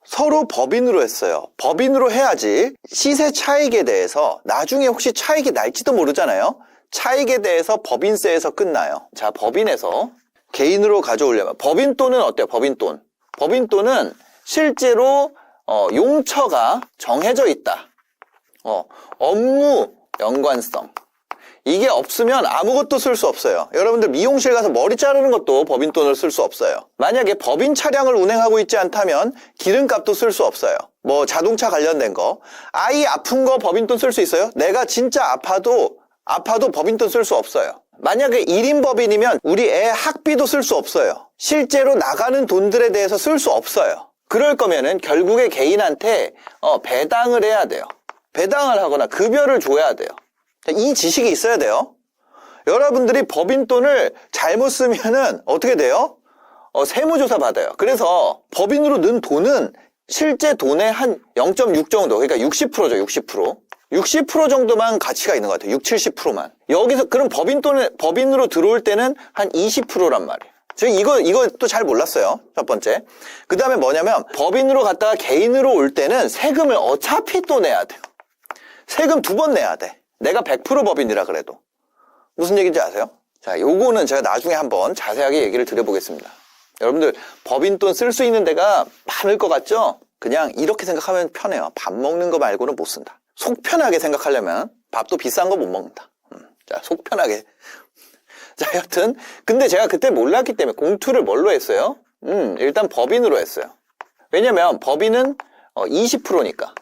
S1: 서로 법인으로 했어요. 법인으로 해야지 시세 차익에 대해서 나중에 혹시 차익이 날지도 모르잖아요. 차익에 대해서 법인세에서 끝나요. 자, 법인에서 개인으로 가져오려면 법인돈은 어때요? 법인돈은 실제로 용처가 정해져 있다. 업무 연관성. 이게 없으면 아무것도 쓸 수 없어요. 여러분들 미용실 가서 머리 자르는 것도 법인돈을 쓸 수 없어요. 만약에 법인 차량을 운행하고 있지 않다면 기름값도 쓸 수 없어요. 뭐 자동차 관련된 거. 아이 아픈 거 법인돈 쓸 수 있어요? 내가 진짜 아파도 법인돈 쓸 수 없어요. 만약에 1인 법인이면 우리 애 학비도 쓸 수 없어요. 실제로 나가는 돈들에 대해서 쓸 수 없어요. 그럴 거면은 결국에 개인한테 배당을 해야 돼요. 배당을 하거나 급여를 줘야 돼요. 이 지식이 있어야 돼요. 여러분들이 법인돈을 잘못 쓰면은 어떻게 돼요? 세무조사 받아요. 그래서 법인으로 넣은 돈은 실제 돈의 한 0.6 정도, 그러니까 60%죠, 60%. 60% 정도만 가치가 있는 것 같아요. 70%만. 여기서 그럼 법인으로 들어올 때는 한 20%란 말이에요. 제가 이것도 잘 몰랐어요. 첫 번째. 그 다음에 뭐냐면 법인으로 갔다가 개인으로 올 때는 세금을 어차피 또 내야 돼요. 세금 2번 내야 돼. 내가 100% 법인이라 그래도. 무슨 얘기인지 아세요? 자, 요거는 제가 나중에 한번 자세하게 얘기를 드려보겠습니다. 여러분들 법인돈 쓸 수 있는 데가 많을 것 같죠? 그냥 이렇게 생각하면 편해요. 밥 먹는 거 말고는 못 쓴다. 속 편하게 생각하려면 밥도 비싼 거 못 먹는다. 자, 속 편하게. 자, 여튼 근데 제가 그때 몰랐기 때문에 공투를 뭘로 했어요? 일단 법인으로 했어요. 왜냐면 법인은 20%니까.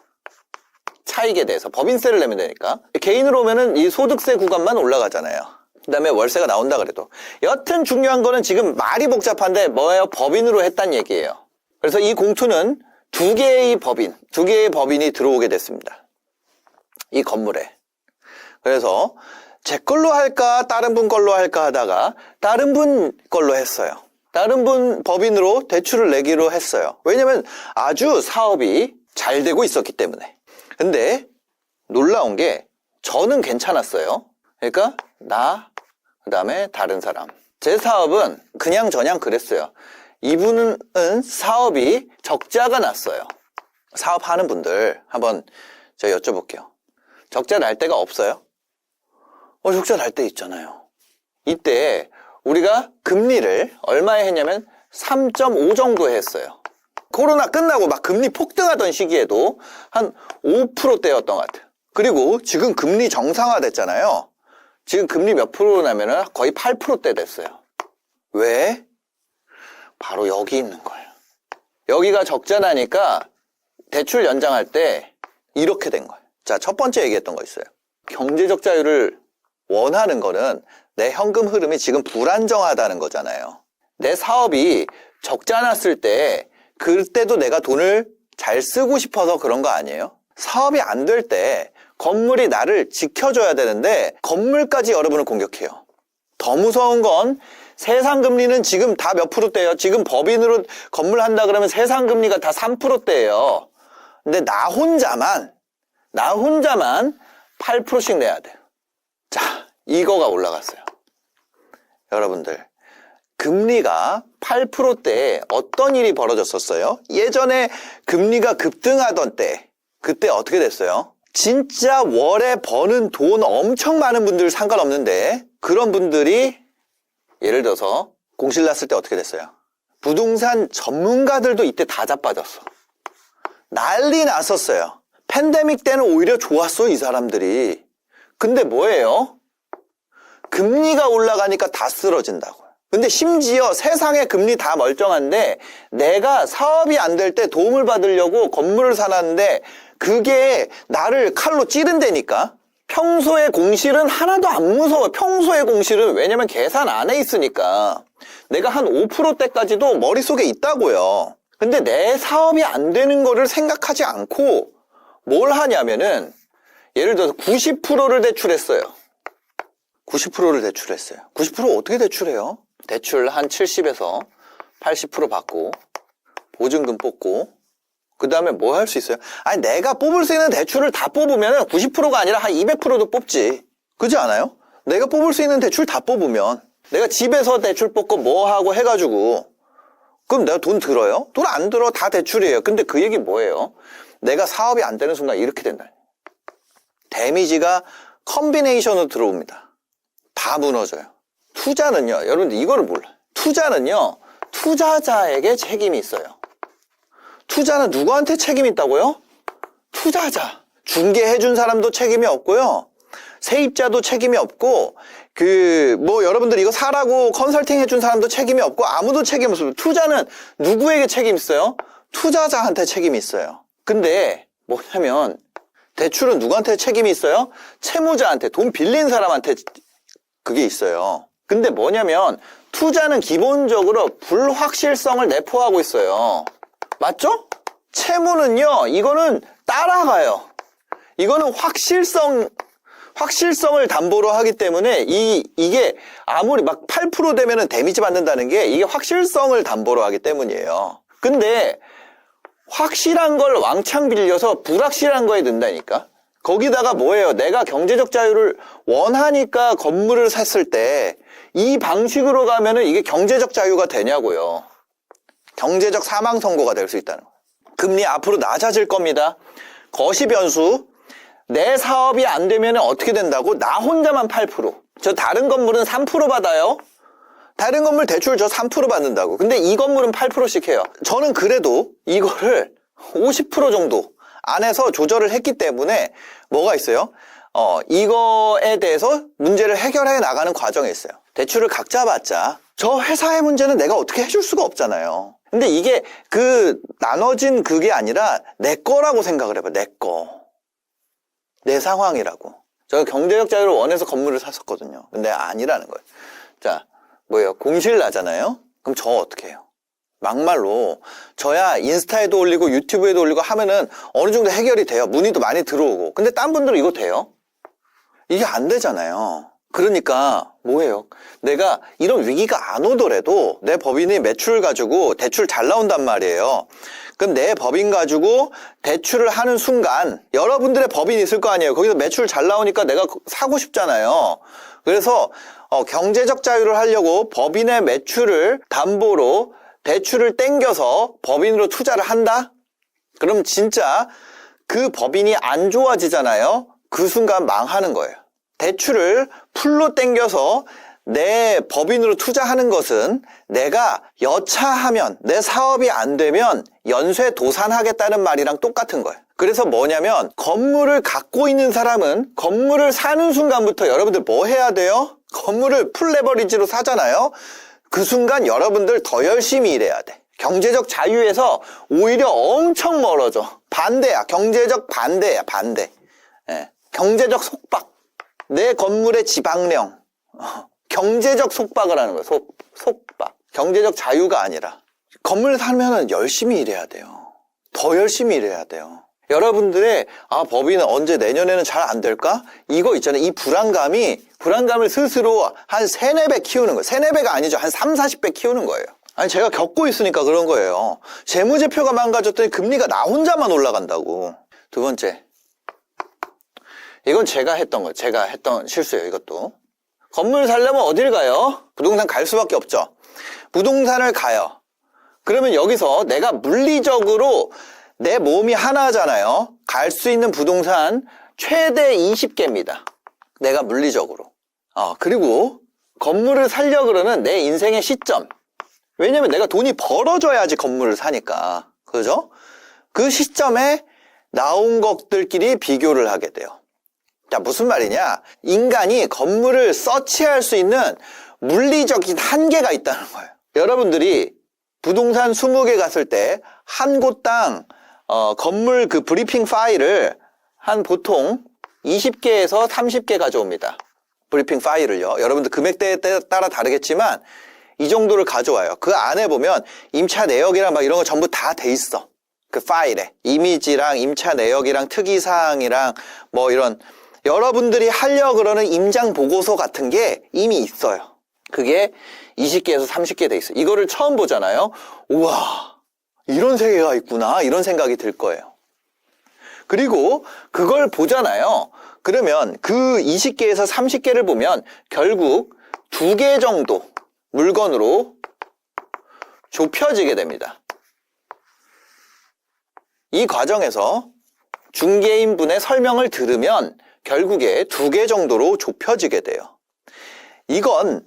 S1: 차익에 대해서 법인세를 내면 되니까. 개인으로 오면은 이 소득세 구간만 올라가잖아요. 그 다음에 월세가 나온다 그래도. 여튼 중요한 거는 지금 말이 복잡한데 뭐예요? 법인으로 했단 얘기예요. 그래서 이 공투는 2개의 법인이 들어오게 됐습니다. 이 건물에. 그래서 제 걸로 할까 다른 분 걸로 할까 하다가 다른 분 걸로 했어요. 다른 분 법인으로 대출을 내기로 했어요. 왜냐면 아주 사업이 잘 되고 있었기 때문에. 근데 놀라운 게 저는 괜찮았어요. 그러니까 나 그 다음에 다른 사람. 제 사업은 그냥 저냥 그랬어요. 이분은 사업이 적자가 났어요. 사업하는 분들 한번 제가 여쭤볼게요. 적자 날 때가 없어요? 적자 날 때 있잖아요. 이때 우리가 금리를 얼마에 했냐면 3.5 정도에 했어요. 코로나 끝나고 막 금리 폭등하던 시기에도 한 5%대였던 것 같아요. 그리고 지금 금리 정상화됐잖아요. 지금 금리 몇 프로냐면은 거의 8%대 됐어요. 왜? 바로 여기 있는 거예요. 여기가 적자 나니까 대출 연장할 때 이렇게 된 거예요. 자, 첫 번째 얘기했던 거 있어요. 경제적 자유를 원하는 거는 내 현금 흐름이 지금 불안정하다는 거잖아요. 내 사업이 적자 났을 때 그때도 내가 돈을 잘 쓰고 싶어서 그런 거 아니에요? 사업이 안 될 때 건물이 나를 지켜줘야 되는데 건물까지 여러분을 공격해요. 더 무서운 건 세상 금리는 지금 다 몇 프로대예요? 지금 법인으로 건물 한다 그러면 세상 금리가 다 3%대예요. 근데 나 혼자만 8%씩 내야 돼요. 자, 이거가 올라갔어요. 여러분들, 금리가 8%대에 어떤 일이 벌어졌었어요? 예전에 금리가 급등하던 때, 그때 어떻게 됐어요? 진짜 월에 버는 돈 엄청 많은 분들 상관없는데 그런 분들이 예를 들어서 공실 났을 때 어떻게 됐어요? 부동산 전문가들도 이때 다 자빠졌어. 난리 났었어요. 팬데믹 때는 오히려 좋았어, 이 사람들이. 근데 뭐예요? 금리가 올라가니까 다 쓰러진다고요. 근데 심지어 세상의 금리 다 멀쩡한데 내가 사업이 안 될 때 도움을 받으려고 건물을 사놨는데 그게 나를 칼로 찌른다니까. 평소에 공실은 하나도 안 무서워. 평소에 공실은 왜냐면 계산 안에 있으니까. 내가 한 5%대까지도 머릿속에 있다고요. 근데 내 사업이 안 되는 거를 생각하지 않고 뭘 하냐면은 예를 들어서 90%를 대출했어요. 90%를 대출했어요. 90% 어떻게 대출해요? 대출 한 70에서 80% 받고 보증금 뽑고 그 다음에 뭐 할 수 있어요? 아니 내가 뽑을 수 있는 대출을 다 뽑으면 90%가 아니라 한 200%도 뽑지. 그렇지 않아요? 내가 뽑을 수 있는 대출 다 뽑으면 내가 집에서 대출 뽑고 뭐 하고 해가지고 그럼 내가 돈 들어요? 돈 안 들어. 다 대출이에요. 근데 그 얘기 뭐예요? 내가 사업이 안 되는 순간 이렇게 된다. 데미지가 컨비네이션으로 들어옵니다. 다 무너져요. 투자는요, 여러분들 이거를 몰라요. 투자는요, 투자자에게 책임이 있어요. 투자는 누구한테 책임이 있다고요? 투자자. 중개해준 사람도 책임이 없고요. 세입자도 책임이 없고, 여러분들 이거 사라고 컨설팅 해준 사람도 책임이 없고, 아무도 책임 없어요. 투자는 누구에게 책임이 있어요? 투자자한테 책임이 있어요. 근데 뭐냐면, 대출은 누구한테 책임이 있어요? 채무자한테, 돈 빌린 사람한테 그게 있어요. 근데 뭐냐면 투자는 기본적으로 불확실성을 내포하고 있어요. 맞죠? 채무는요, 이거는 따라가요. 이거는 확실성을 담보로 하기 때문에 이게 아무리 막 8% 되면은 데미지 받는다는 게 이게 확실성을 담보로 하기 때문이에요. 근데 확실한 걸 왕창 빌려서 불확실한 거에 든다니까? 거기다가 뭐예요? 내가 경제적 자유를 원하니까 건물을 샀을 때 이 방식으로 가면은 이게 경제적 자유가 되냐고요. 경제적 사망 선고가 될 수 있다는 거예요. 금리 앞으로 낮아질 겁니다. 거시 변수. 내 사업이 안 되면 어떻게 된다고? 나 혼자만 8%. 저 다른 건물은 3% 받아요. 다른 건물 대출 저 3% 받는다고. 근데 이 건물은 8%씩 해요. 저는 그래도 이거를 50% 정도 안에서 조절을 했기 때문에 뭐가 있어요? 이거에 대해서 문제를 해결해 나가는 과정이 있어요. 대출을 각자 받자. 저 회사의 문제는 내가 어떻게 해줄 수가 없잖아요. 근데 이게 나눠진 그게 아니라 내 거라고 생각을 해봐. 내 거. 내 상황이라고. 저는 경제적 자유를 원해서 건물을 샀었거든요. 근데 아니라는 거예요. 자, 뭐예요? 공실 나잖아요? 그럼 저 어떻게 해요? 막말로 저야 인스타에도 올리고 유튜브에도 올리고 하면은 어느 정도 해결이 돼요. 문의도 많이 들어오고. 근데 딴 분들은 이거 돼요? 이게 안 되잖아요. 그러니까 뭐예요? 내가 이런 위기가 안 오더라도 내 법인이 매출 가지고 대출 잘 나온단 말이에요. 그럼 내 법인 가지고 대출을 하는 순간 여러분들의 법인이 있을 거 아니에요. 거기서 매출 잘 나오니까 내가 사고 싶잖아요. 그래서 경제적 자유를 하려고 법인의 매출을 담보로 대출을 땡겨서 법인으로 투자를 한다? 그럼 진짜 그 법인이 안 좋아지잖아요. 그 순간 망하는 거예요. 대출을 풀로 땡겨서 내 법인으로 투자하는 것은 내가 여차하면 내 사업이 안 되면 연쇄 도산하겠다는 말이랑 똑같은 거예요. 그래서 뭐냐면 건물을 갖고 있는 사람은 건물을 사는 순간부터 여러분들 뭐 해야 돼요? 건물을 풀레버리지로 사잖아요. 그 순간 여러분들 더 열심히 일해야 돼. 경제적 자유에서 오히려 엄청 멀어져. 반대야. 경제적 반대야. 반대. 경제적 속박. 내 건물의 지방령. 경제적 속박을 하는 거예요. 속박. 경제적 자유가 아니라. 건물 살면 열심히 일해야 돼요. 더 열심히 일해야 돼요. 여러분들의 법인은 언제 내년에는 잘 안 될까? 이거 있잖아요. 이 불안감을 스스로 한 3, 4배 키우는 거예요. 3, 4배가 아니죠. 한 3, 40배 키우는 거예요. 아니 제가 겪고 있으니까 그런 거예요. 재무제표가 망가졌더니 금리가 나 혼자만 올라간다고. 두 번째. 이건 제가 했던 거예요. 제가 했던 실수예요. 이것도. 건물 살려면 어딜 가요? 부동산 갈 수밖에 없죠. 부동산을 가요. 그러면 여기서 내가 물리적으로 내 몸이 하나잖아요. 갈 수 있는 부동산 최대 20개입니다. 내가 물리적으로. 그리고 건물을 살려 그러는 내 인생의 시점. 왜냐면 내가 돈이 벌어져야지 건물을 사니까. 그죠? 그 시점에 나온 것들끼리 비교를 하게 돼요. 자, 무슨 말이냐? 인간이 건물을 서치할 수 있는 물리적인 한계가 있다는 거예요. 여러분들이 부동산 20개 갔을 때 한 곳당 건물 그 브리핑 파일을 한 보통 20개에서 30개 가져옵니다. 브리핑 파일을요. 여러분들 금액대에 따라 다르겠지만 이 정도를 가져와요. 그 안에 보면 임차 내역이랑 막 이런 거 전부 다 돼 있어. 그 파일에. 이미지랑 임차 내역이랑 특이사항이랑 뭐 이런 여러분들이 하려고 그러는 임장 보고서 같은 게 이미 있어요. 그게 20개에서 30개 돼 있어요. 이거를 처음 보잖아요. 우와, 이런 세계가 있구나. 이런 생각이 들 거예요. 그리고 그걸 보잖아요. 그러면 그 20개에서 30개를 보면 결국 2개 정도 물건으로 좁혀지게 됩니다. 이 과정에서 중개인분의 설명을 들으면 결국에 2개 정도로 좁혀지게 돼요. 이건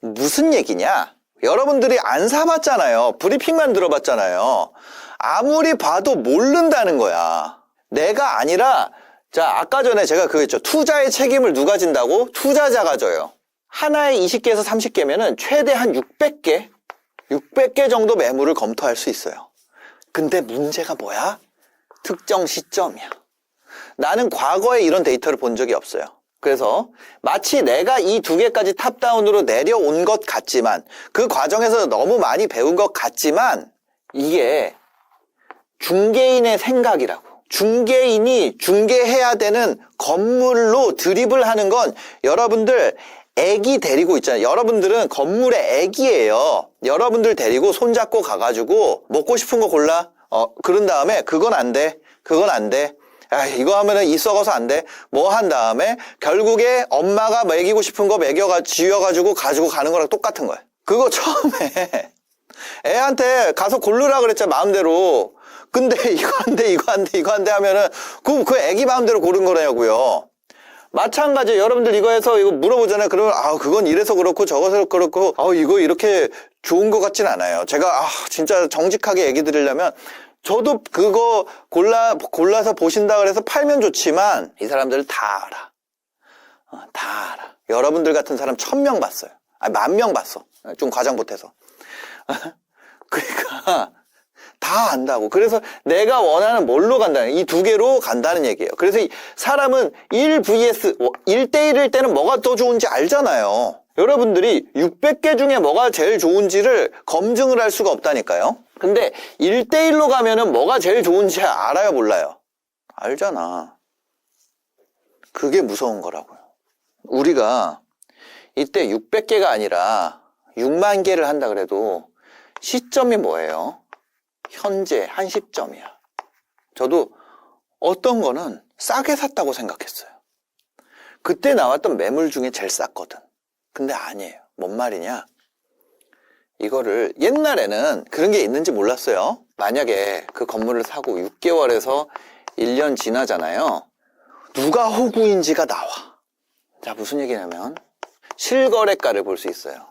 S1: 무슨 얘기냐? 여러분들이 안 사봤잖아요. 브리핑만 들어봤잖아요. 아무리 봐도 모른다는 거야. 내가 아니라, 자, 아까 전에 제가 그랬죠. 투자의 책임을 누가 진다고? 투자자가 져요. 하나에 20개에서 30개면은 최대 한 600개 정도 매물을 검토할 수 있어요. 근데 문제가 뭐야? 특정 시점이야. 나는 과거에 이런 데이터를 본 적이 없어요. 그래서 마치 내가 이 2개까지 탑다운으로 내려온 것 같지만 그 과정에서 너무 많이 배운 것 같지만 이게 중개인의 생각이라고. 중개인이 중개해야 되는 건물로 드립을 하는 건 여러분들 애기 데리고 있잖아요. 여러분들은 건물의 애기예요. 여러분들 데리고 손잡고 가가지고 먹고 싶은 거 골라. 그런 다음에 그건 안 돼. 그건 안 돼. 이거 하면은 이 썩어서 안 돼. 뭐 한 다음에 결국에 엄마가 먹이고 싶은 거 쥐어가지고 가지고 가는 거랑 똑같은 거야. 그거 처음에 애한테 가서 고르라 그랬잖아, 마음대로. 근데 이거 안 돼, 이거 안 돼, 이거 안 돼 하면은 그 애기 마음대로 고른 거라고요. 마찬가지 여러분들 이거 해서 이거 물어보잖아요. 그러면 그건 이래서 그렇고 저것서 그렇고 이거 이렇게 좋은 것 같진 않아요. 제가 진짜 정직하게 얘기 드리려면 저도 그거 골라서 보신다 그래서 팔면 좋지만 이 사람들 다 알아. 다 알아. 여러분들 같은 사람 1000명 봤어요. 10,000명 봤어. 좀 과장 못해서. 그러니까 다 안다고. 그래서 내가 원하는 뭘로 간다는, 이 2개로 간다는 얘기예요. 그래서 사람은 1 vs 1대1일 때는 뭐가 더 좋은지 알잖아요. 여러분들이 600개 중에 뭐가 제일 좋은지를 검증을 할 수가 없다니까요. 근데 1대1로 가면은 뭐가 제일 좋은지 알아요, 몰라요? 알잖아. 그게 무서운 거라고요. 우리가 이때 600개가 아니라 6만 개를 한다 그래도 시점이 뭐예요? 현재 한 시점이야. 저도 어떤 거는 싸게 샀다고 생각했어요. 그때 나왔던 매물 중에 제일 쌌거든. 근데 아니에요. 뭔 말이냐? 이거를 옛날에는 그런 게 있는지 몰랐어요. 만약에 그 건물을 사고 6개월에서 1년 지나잖아요. 누가 호구인지가 나와. 자, 무슨 얘기냐면 실거래가를 볼 수 있어요.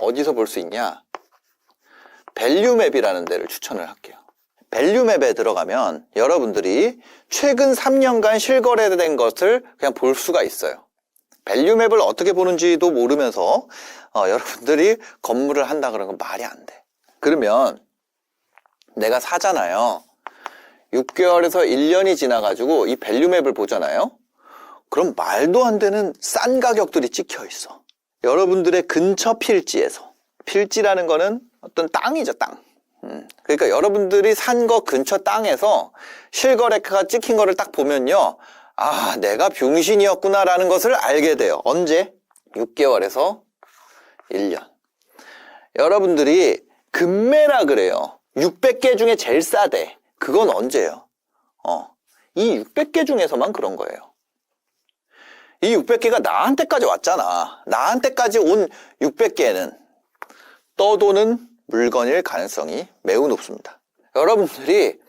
S1: 어디서 볼 수 있냐? 밸류맵이라는 데를 추천을 할게요. 밸류맵에 들어가면 여러분들이 최근 3년간 실거래된 것을 그냥 볼 수가 있어요. 밸류맵을 어떻게 보는지도 모르면서 여러분들이 건물을 한다 그러는 건 말이 안 돼. 그러면 내가 사잖아요. 6개월에서 1년이 지나가지고 이 밸류맵을 보잖아요. 그럼 말도 안 되는 싼 가격들이 찍혀 있어. 여러분들의 근처 필지에서. 필지라는 거는 어떤 땅이죠, 땅. 그러니까 여러분들이 산 거 근처 땅에서 실거래가가 찍힌 거를 딱 보면요. 아, 내가 병신이었구나라는 것을 알게 돼요. 언제? 6개월에서 1년. 여러분들이 금매라 그래요. 600개 중에 제일 싸대. 그건 언제예요? 이 600개 중에서만 그런 거예요. 이 600개가 나한테까지 왔잖아. 나한테까지 온 600개는 떠도는 물건일 가능성이 매우 높습니다. 여러분들이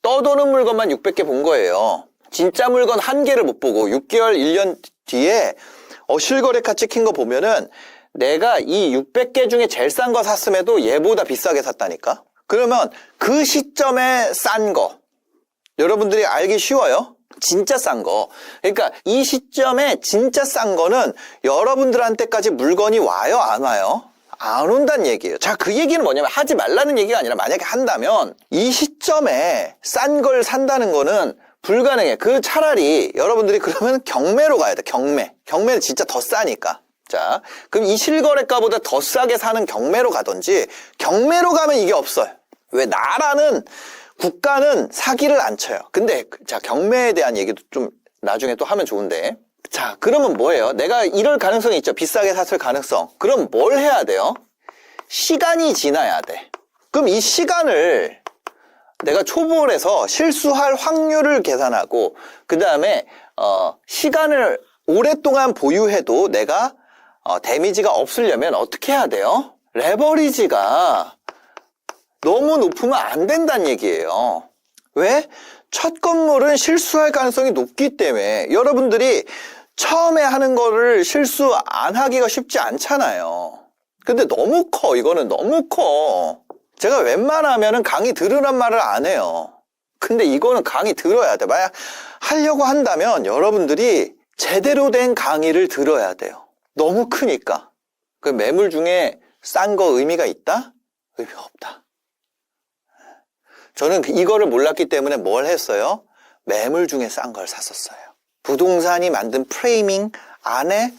S1: 떠도는 물건만 600개 본 거예요. 진짜 물건 한 개를 못 보고 6개월, 1년 뒤에 실거래가 찍힌 거 보면은 내가 이 600개 중에 제일 싼 거 샀음에도 얘보다 비싸게 샀다니까? 그러면 그 시점에 싼 거 여러분들이 알기 쉬워요. 진짜 싼 거. 그러니까 이 시점에 진짜 싼 거는 여러분들한테까지 물건이 와요, 안 와요? 안 온다는 얘기예요. 자, 그 얘기는 뭐냐면 하지 말라는 얘기가 아니라 만약에 한다면 이 시점에 싼 걸 산다는 거는 불가능해. 그 차라리 여러분들이 그러면 경매로 가야 돼. 경매는 진짜 더 싸니까. 자, 그럼 이 실거래가보다 더 싸게 사는 경매로 가든지 경매로 가면 이게 없어요. 왜? 나라는 국가는 사기를 안 쳐요. 근데 자, 경매에 대한 얘기도 좀 나중에 또 하면 좋은데. 자, 그러면 뭐예요? 내가 이럴 가능성이 있죠. 비싸게 샀을 가능성. 그럼 뭘 해야 돼요? 시간이 지나야 돼. 그럼 이 시간을 내가 초벌해서 실수할 확률을 계산하고 그 다음에 시간을 오랫동안 보유해도 내가 데미지가 없으려면 어떻게 해야 돼요? 레버리지가 너무 높으면 안 된다는 얘기예요. 왜? 첫 건물은 실수할 가능성이 높기 때문에 여러분들이 처음에 하는 거를 실수 안 하기가 쉽지 않잖아요. 근데 너무 커. 이거는 너무 커. 제가 웬만하면은 강의 들으란 말을 안 해요. 근데 이거는 강의 들어야 돼. 만약 하려고 한다면 여러분들이 제대로 된 강의를 들어야 돼요. 너무 크니까. 그 매물 중에 싼 거 의미가 있다? 의미가 없다. 저는 이거를 몰랐기 때문에 뭘 했어요? 매물 중에 싼 걸 샀었어요. 부동산이 만든 프레이밍 안에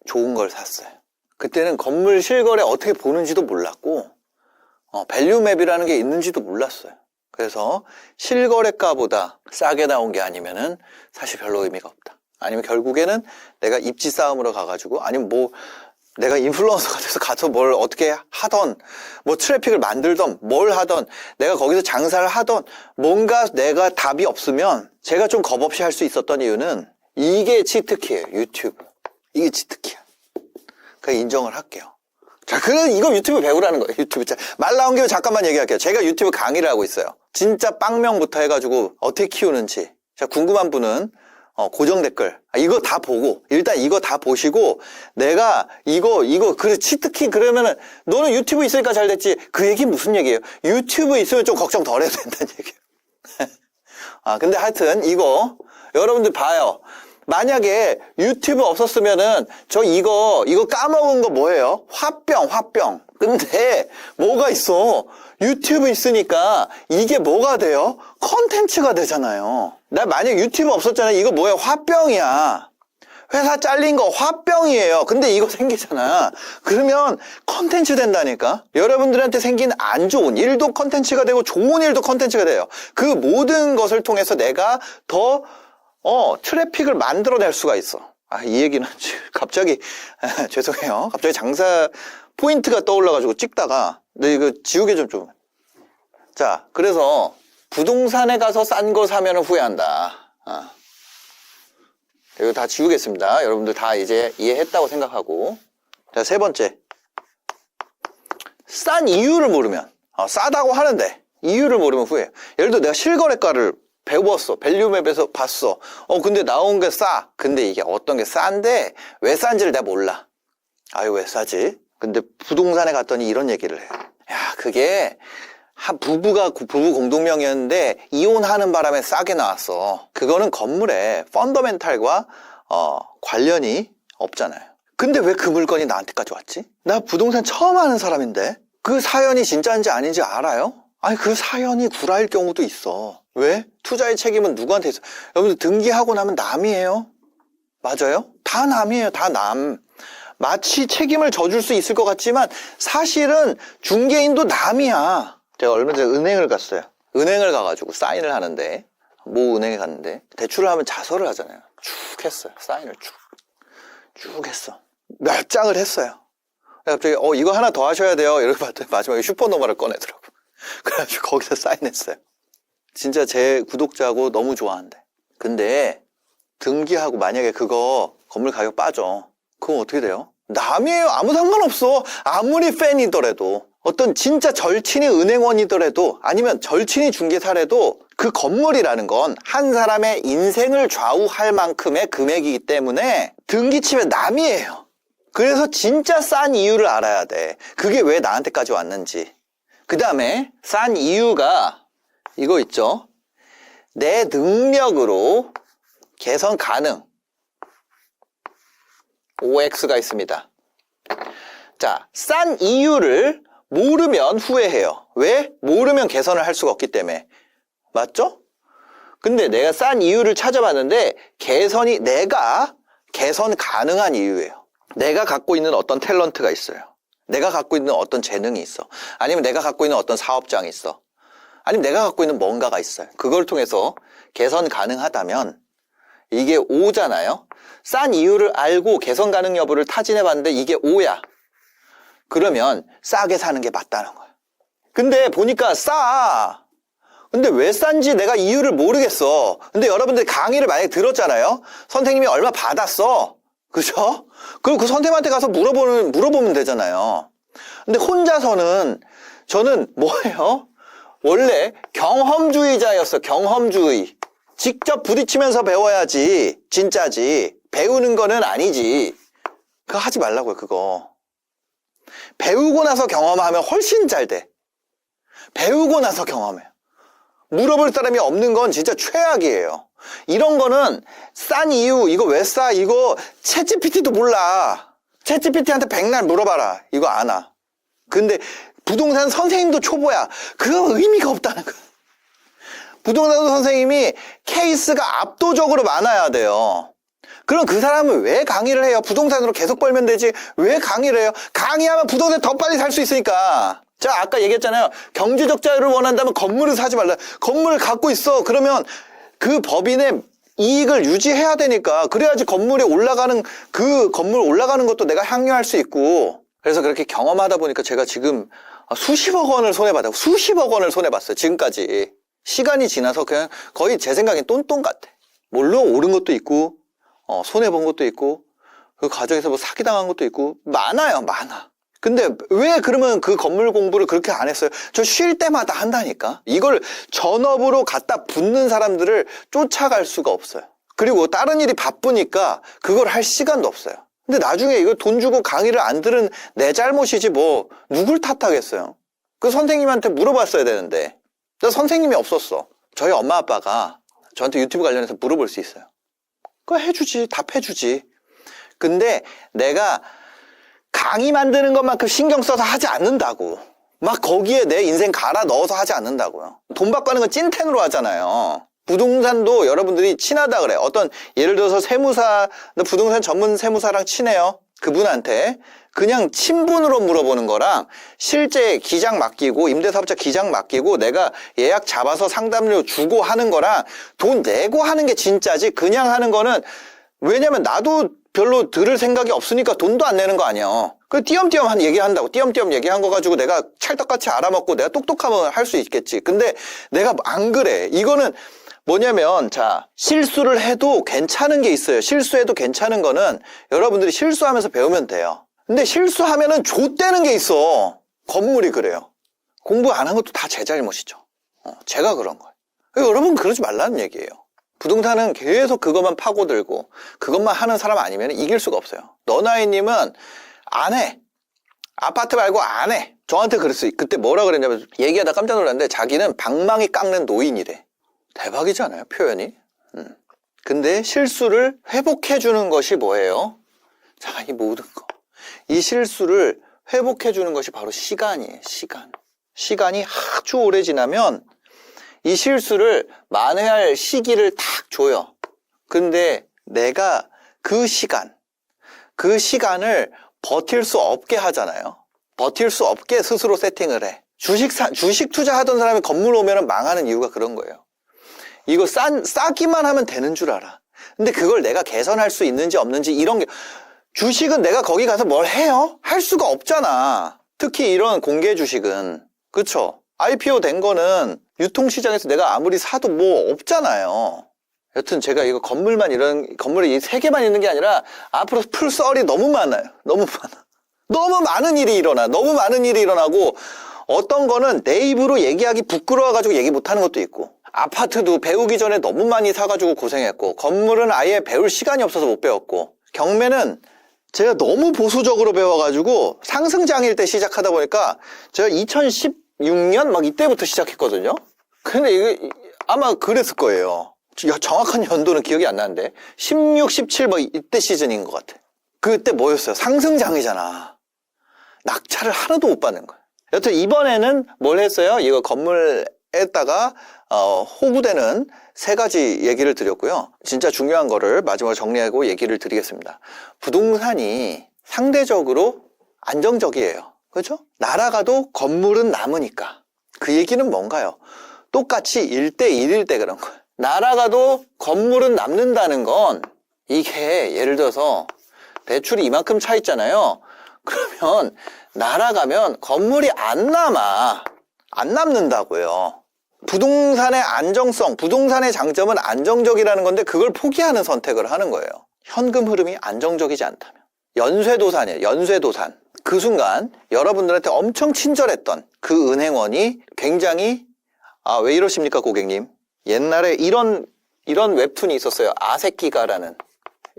S1: 좋은 걸 샀어요. 그때는 건물 실거래 어떻게 보는지도 몰랐고 밸류맵이라는 게 있는지도 몰랐어요. 그래서 실거래가보다 싸게 나온 게 아니면은 사실 별로 의미가 없다. 아니면 결국에는 내가 입지 싸움으로 가가지고 아니면 뭐 내가 인플루언서가 돼서 가서 뭘 어떻게 하던 뭐 트래픽을 만들던 뭘 하던 내가 거기서 장사를 하던 뭔가 내가 답이 없으면 제가 좀 겁없이 할 수 있었던 이유는 이게 치트키예요. 유튜브. 이게 치트키야. 그러니까 인정을 할게요. 자, 그래 이거 유튜브 배우라는 거예요. 유튜브. 말 나온 김에 잠깐만 얘기할게요. 제가 유튜브 강의를 하고 있어요. 진짜 빵명부터 해가지고 어떻게 키우는지. 자, 궁금한 분은 고정 댓글 이거 다 보고 일단 이거 다 보시고 내가 이거 그래 치트키 그러면은 너는 유튜브 있으니까 잘 됐지. 그 얘기 무슨 얘기예요? 유튜브 있으면 좀 걱정 덜 해도 된다는 얘기예요. 근데 하여튼 이거 여러분들 봐요. 만약에 유튜브 없었으면은 저 이거 까먹은 거 뭐예요? 화병. 근데 뭐가 있어? 유튜브 있으니까 이게 뭐가 돼요? 컨텐츠가 되잖아요. 나 만약 유튜브 없었잖아요. 이거 뭐야? 화병이야. 회사 잘린 거 화병이에요. 근데 이거 생기잖아. 그러면 컨텐츠 된다니까. 여러분들한테 생긴 안 좋은 일도 컨텐츠가 되고 좋은 일도 컨텐츠가 돼요. 그 모든 것을 통해서 내가 더 트래픽을 만들어낼 수가 있어. 이 얘기는 갑자기 죄송해요. 갑자기 장사 포인트가 떠올라가지고 찍다가 근데 이거 지우개 좀. 자, 그래서 부동산에 가서 싼 거 사면 후회한다. 이거 다 지우겠습니다. 여러분들 다 이제 이해했다고 생각하고 자, 세 번째. 싼 이유를 모르면, 싸다고 하는데 이유를 모르면 후회해요. 예를 들어 내가 실거래가를 배웠어. 밸류맵에서 봤어. 근데 나온 게 싸. 근데 이게 어떤 게 싼데 왜 싼지를 내가 몰라. 아유, 왜 싸지? 근데 부동산에 갔더니 이런 얘기를 해. 야, 그게 한 부부 공동명의였는데 이혼하는 바람에 싸게 나왔어. 그거는 건물의 펀더멘탈과 관련이 없잖아요. 근데 왜 그 물건이 나한테까지 왔지? 나 부동산 처음 하는 사람인데 그 사연이 진짜인지 아닌지 알아요? 아니, 그 사연이 구라일 경우도 있어. 왜? 투자의 책임은 누구한테 있어? 여러분들 등기하고 나면 남이에요. 맞아요? 다 남이에요. 다 남. 마치 책임을 져줄 수 있을 것 같지만 사실은 중개인도 남이야. 제가 얼마 전에 은행을 갔어요. 은행을 가가지고 사인을 하는데, 모 은행에 갔는데 대출을 하면 자서를 하잖아요. 쭉 했어요. 사인을 쭉 했어. 몇 장을 했어요. 갑자기 이거 하나 더 하셔야 돼요. 이렇게 봤더니 마지막에 슈퍼노마를 꺼내더라고. 그래가지고 거기서 사인했어요. 진짜 제 구독자고 너무 좋아한대. 근데 등기하고 만약에 그거 건물 가격 빠져. 그럼 어떻게 돼요? 남이에요. 아무 상관없어. 아무리 팬이더라도, 어떤 진짜 절친이 은행원이더라도, 아니면 절친이 중개사라도 그 건물이라는 건 한 사람의 인생을 좌우할 만큼의 금액이기 때문에 등기 치면 남이에요. 그래서 진짜 싼 이유를 알아야 돼. 그게 왜 나한테까지 왔는지. 그 다음에 싼 이유가 이거 있죠. 내 능력으로 개선 가능. OX가 있습니다. 자, 싼 이유를 모르면 후회해요. 왜? 모르면 개선을 할 수가 없기 때문에. 맞죠? 근데 내가 싼 이유를 찾아봤는데 내가 개선 가능한 이유예요. 내가 갖고 있는 어떤 탤런트가 있어요. 내가 갖고 있는 어떤 재능이 있어. 아니면 내가 갖고 있는 어떤 사업장이 있어. 아니면 내가 갖고 있는 뭔가가 있어요. 그걸 통해서 개선 가능하다면 이게 O잖아요. 싼 이유를 알고 개선 가능 여부를 타진해봤는데 이게 O야. 그러면 싸게 사는 게 맞다는 거야. 근데 보니까 싸. 근데 왜 싼지 내가 이유를 모르겠어. 근데 여러분들 강의를 만약에 들었잖아요. 선생님이 얼마 받았어. 그죠? 그럼 그 선생님한테 가서 물어보면 되잖아요. 근데 혼자서는 저는 뭐예요? 원래 경험주의자였어. 경험주의. 직접 부딪히면서 배워야지. 진짜지. 배우는 거는 아니지. 그거 하지 말라고요. 그거. 배우고 나서 경험하면 훨씬 잘 돼. 배우고 나서 경험해. 물어볼 사람이 없는 건 진짜 최악이에요. 이런 거는 싼 이유, 이거 왜 싸? 이거 챗GPT도 몰라. 챗GPT한테 백날 물어봐라. 이거 아나. 근데 부동산 선생님도 초보야. 그거 의미가 없다는 거야. 부동산 선생님이 케이스가 압도적으로 많아야 돼요. 그럼 그 사람은 왜 강의를 해요? 부동산으로 계속 벌면 되지. 왜 강의를 해요? 강의하면 부동산 더 빨리 살 수 있으니까. 자, 아까 얘기했잖아요. 경제적 자유를 원한다면 건물을 사지 말라. 건물을 갖고 있어. 그러면 그 법인의 이익을 유지해야 되니까. 그래야지 건물에 올라가는, 그 건물 올라가는 것도 내가 향유할 수 있고. 그래서 그렇게 경험하다 보니까 제가 지금 수십억 원을 손해봤어요. 지금까지. 시간이 지나서 그냥 거의 제 생각엔 똔똔 같아. 물론 오른 것도 있고, 손해본 것도 있고, 그 과정에서 뭐 사기당한 것도 있고, 많아요, 많아. 근데 왜 그러면 그 건물 공부를 그렇게 안 했어요? 저 쉴 때마다 한다니까? 이걸 전업으로 갖다 붙는 사람들을 쫓아갈 수가 없어요. 그리고 다른 일이 바쁘니까 그걸 할 시간도 없어요. 근데 나중에 이거 돈 주고 강의를 안 들은 내 잘못이지 뭐 누굴 탓하겠어요? 그 선생님한테 물어봤어야 되는데. 나 선생님이 없었어. 저희 엄마 아빠가 저한테 유튜브 관련해서 물어볼 수 있어요. 그거 해주지, 답해주지. 근데 내가 강의 만드는 것만큼 신경 써서 하지 않는다고. 막 거기에 내 인생 갈아 넣어서 하지 않는다고요. 돈 받고 하는 건 찐텐으로 하잖아요. 부동산도 여러분들이 친하다 그래. 어떤 예를 들어서 부동산 전문 세무사랑 친해요. 그분한테 그냥 친분으로 물어보는 거랑 실제 기장 맡기고 임대사업자 기장 맡기고 내가 예약 잡아서 상담료 주고 하는 거랑 돈 내고 하는 게 진짜지. 그냥 하는 거는, 왜냐면 나도 별로 들을 생각이 없으니까 돈도 안 내는 거 아니야. 그 띄엄띄엄 얘기한다고. 띄엄띄엄 얘기한 거 가지고 내가 찰떡같이 알아먹고 내가 똑똑하면 할 수 있겠지. 근데 내가 안 그래. 이거는 뭐냐면, 자, 실수를 해도 괜찮은 게 있어요. 실수해도 괜찮은 거는 여러분들이 실수하면서 배우면 돼요. 근데 실수하면은 좆되는 게 있어. 건물이 그래요. 공부 안 한 것도 다 제 잘못이죠. 제가 그런 거예요. 여러분 그러지 말라는 얘기예요. 부동산은 계속 그것만 파고들고 그것만 하는 사람 아니면 이길 수가 없어요. 너나이님은 안 해. 아파트 말고 안 해. 저한테 그랬어요. 그때 뭐라 그랬냐면 얘기하다 깜짝 놀랐는데 자기는 방망이 깎는 노인이래. 대박이지 않아요? 표현이. 근데 실수를 회복해 주는 것이 뭐예요? 자, 이 모든 거. 이 실수를 회복해 주는 것이 바로 시간이에요. 시간이 아주 오래 지나면 이 실수를 만회할 시기를 딱 줘요. 근데 내가 그 시간을 버틸 수 없게 하잖아요. 버틸 수 없게 스스로 세팅을 해. 주식 투자하던 사람이 건물 오면 망하는 이유가 그런 거예요. 이거 싸기만 하면 되는 줄 알아. 근데 그걸 내가 개선할 수 있는지 없는지 이런 게, 주식은 내가 거기 가서 뭘 해요? 할 수가 없잖아. 특히 이런 공개 주식은. 그쵸? IPO 된 거는 유통시장에서 내가 아무리 사도 뭐 없잖아요. 여튼 제가 이거 건물이 이 3개만 있는 게 아니라 앞으로 풀 썰이 너무 많아요. 너무 많은 일이 일어나고 어떤 거는 내 입으로 얘기하기 부끄러워가지고 얘기 못하는 것도 있고, 아파트도 배우기 전에 너무 많이 사가지고 고생했고, 건물은 아예 배울 시간이 없어서 못 배웠고, 경매는 제가 너무 보수적으로 배워가지고 상승장일 때 시작하다 보니까 제가 2016년 막 이때부터 시작했거든요. 근데 이게 아마 그랬을 거예요. 정확한 연도는 기억이 안 나는데 16, 17 뭐 이때 시즌인 것 같아. 그때 뭐였어요? 상승장이잖아. 낙찰을 하나도 못 받는 거야. 여튼 이번에는 뭘 했어요? 이거 건물에다가 호구되는 3가지 얘기를 드렸고요. 진짜 중요한 거를 마지막으로 정리하고 얘기를 드리겠습니다. 부동산이 상대적으로 안정적이에요. 그렇죠? 날아가도 건물은 남으니까. 그 얘기는 뭔가요? 똑같이 1대1일 때 그런 거예요. 날아가도 건물은 남는다는 건, 이게 예를 들어서 대출이 이만큼 차 있잖아요. 그러면 날아가면 건물이 안 남는다고요. 부동산의 안정성, 부동산의 장점은 안정적이라는 건데 그걸 포기하는 선택을 하는 거예요. 현금 흐름이 안정적이지 않다면. 연쇄도산이에요. 연쇄도산. 그 순간 여러분들한테 엄청 친절했던 그 은행원이 굉장히, 왜 이러십니까 고객님? 옛날에 이런 웹툰이 있었어요. 아세끼가라는.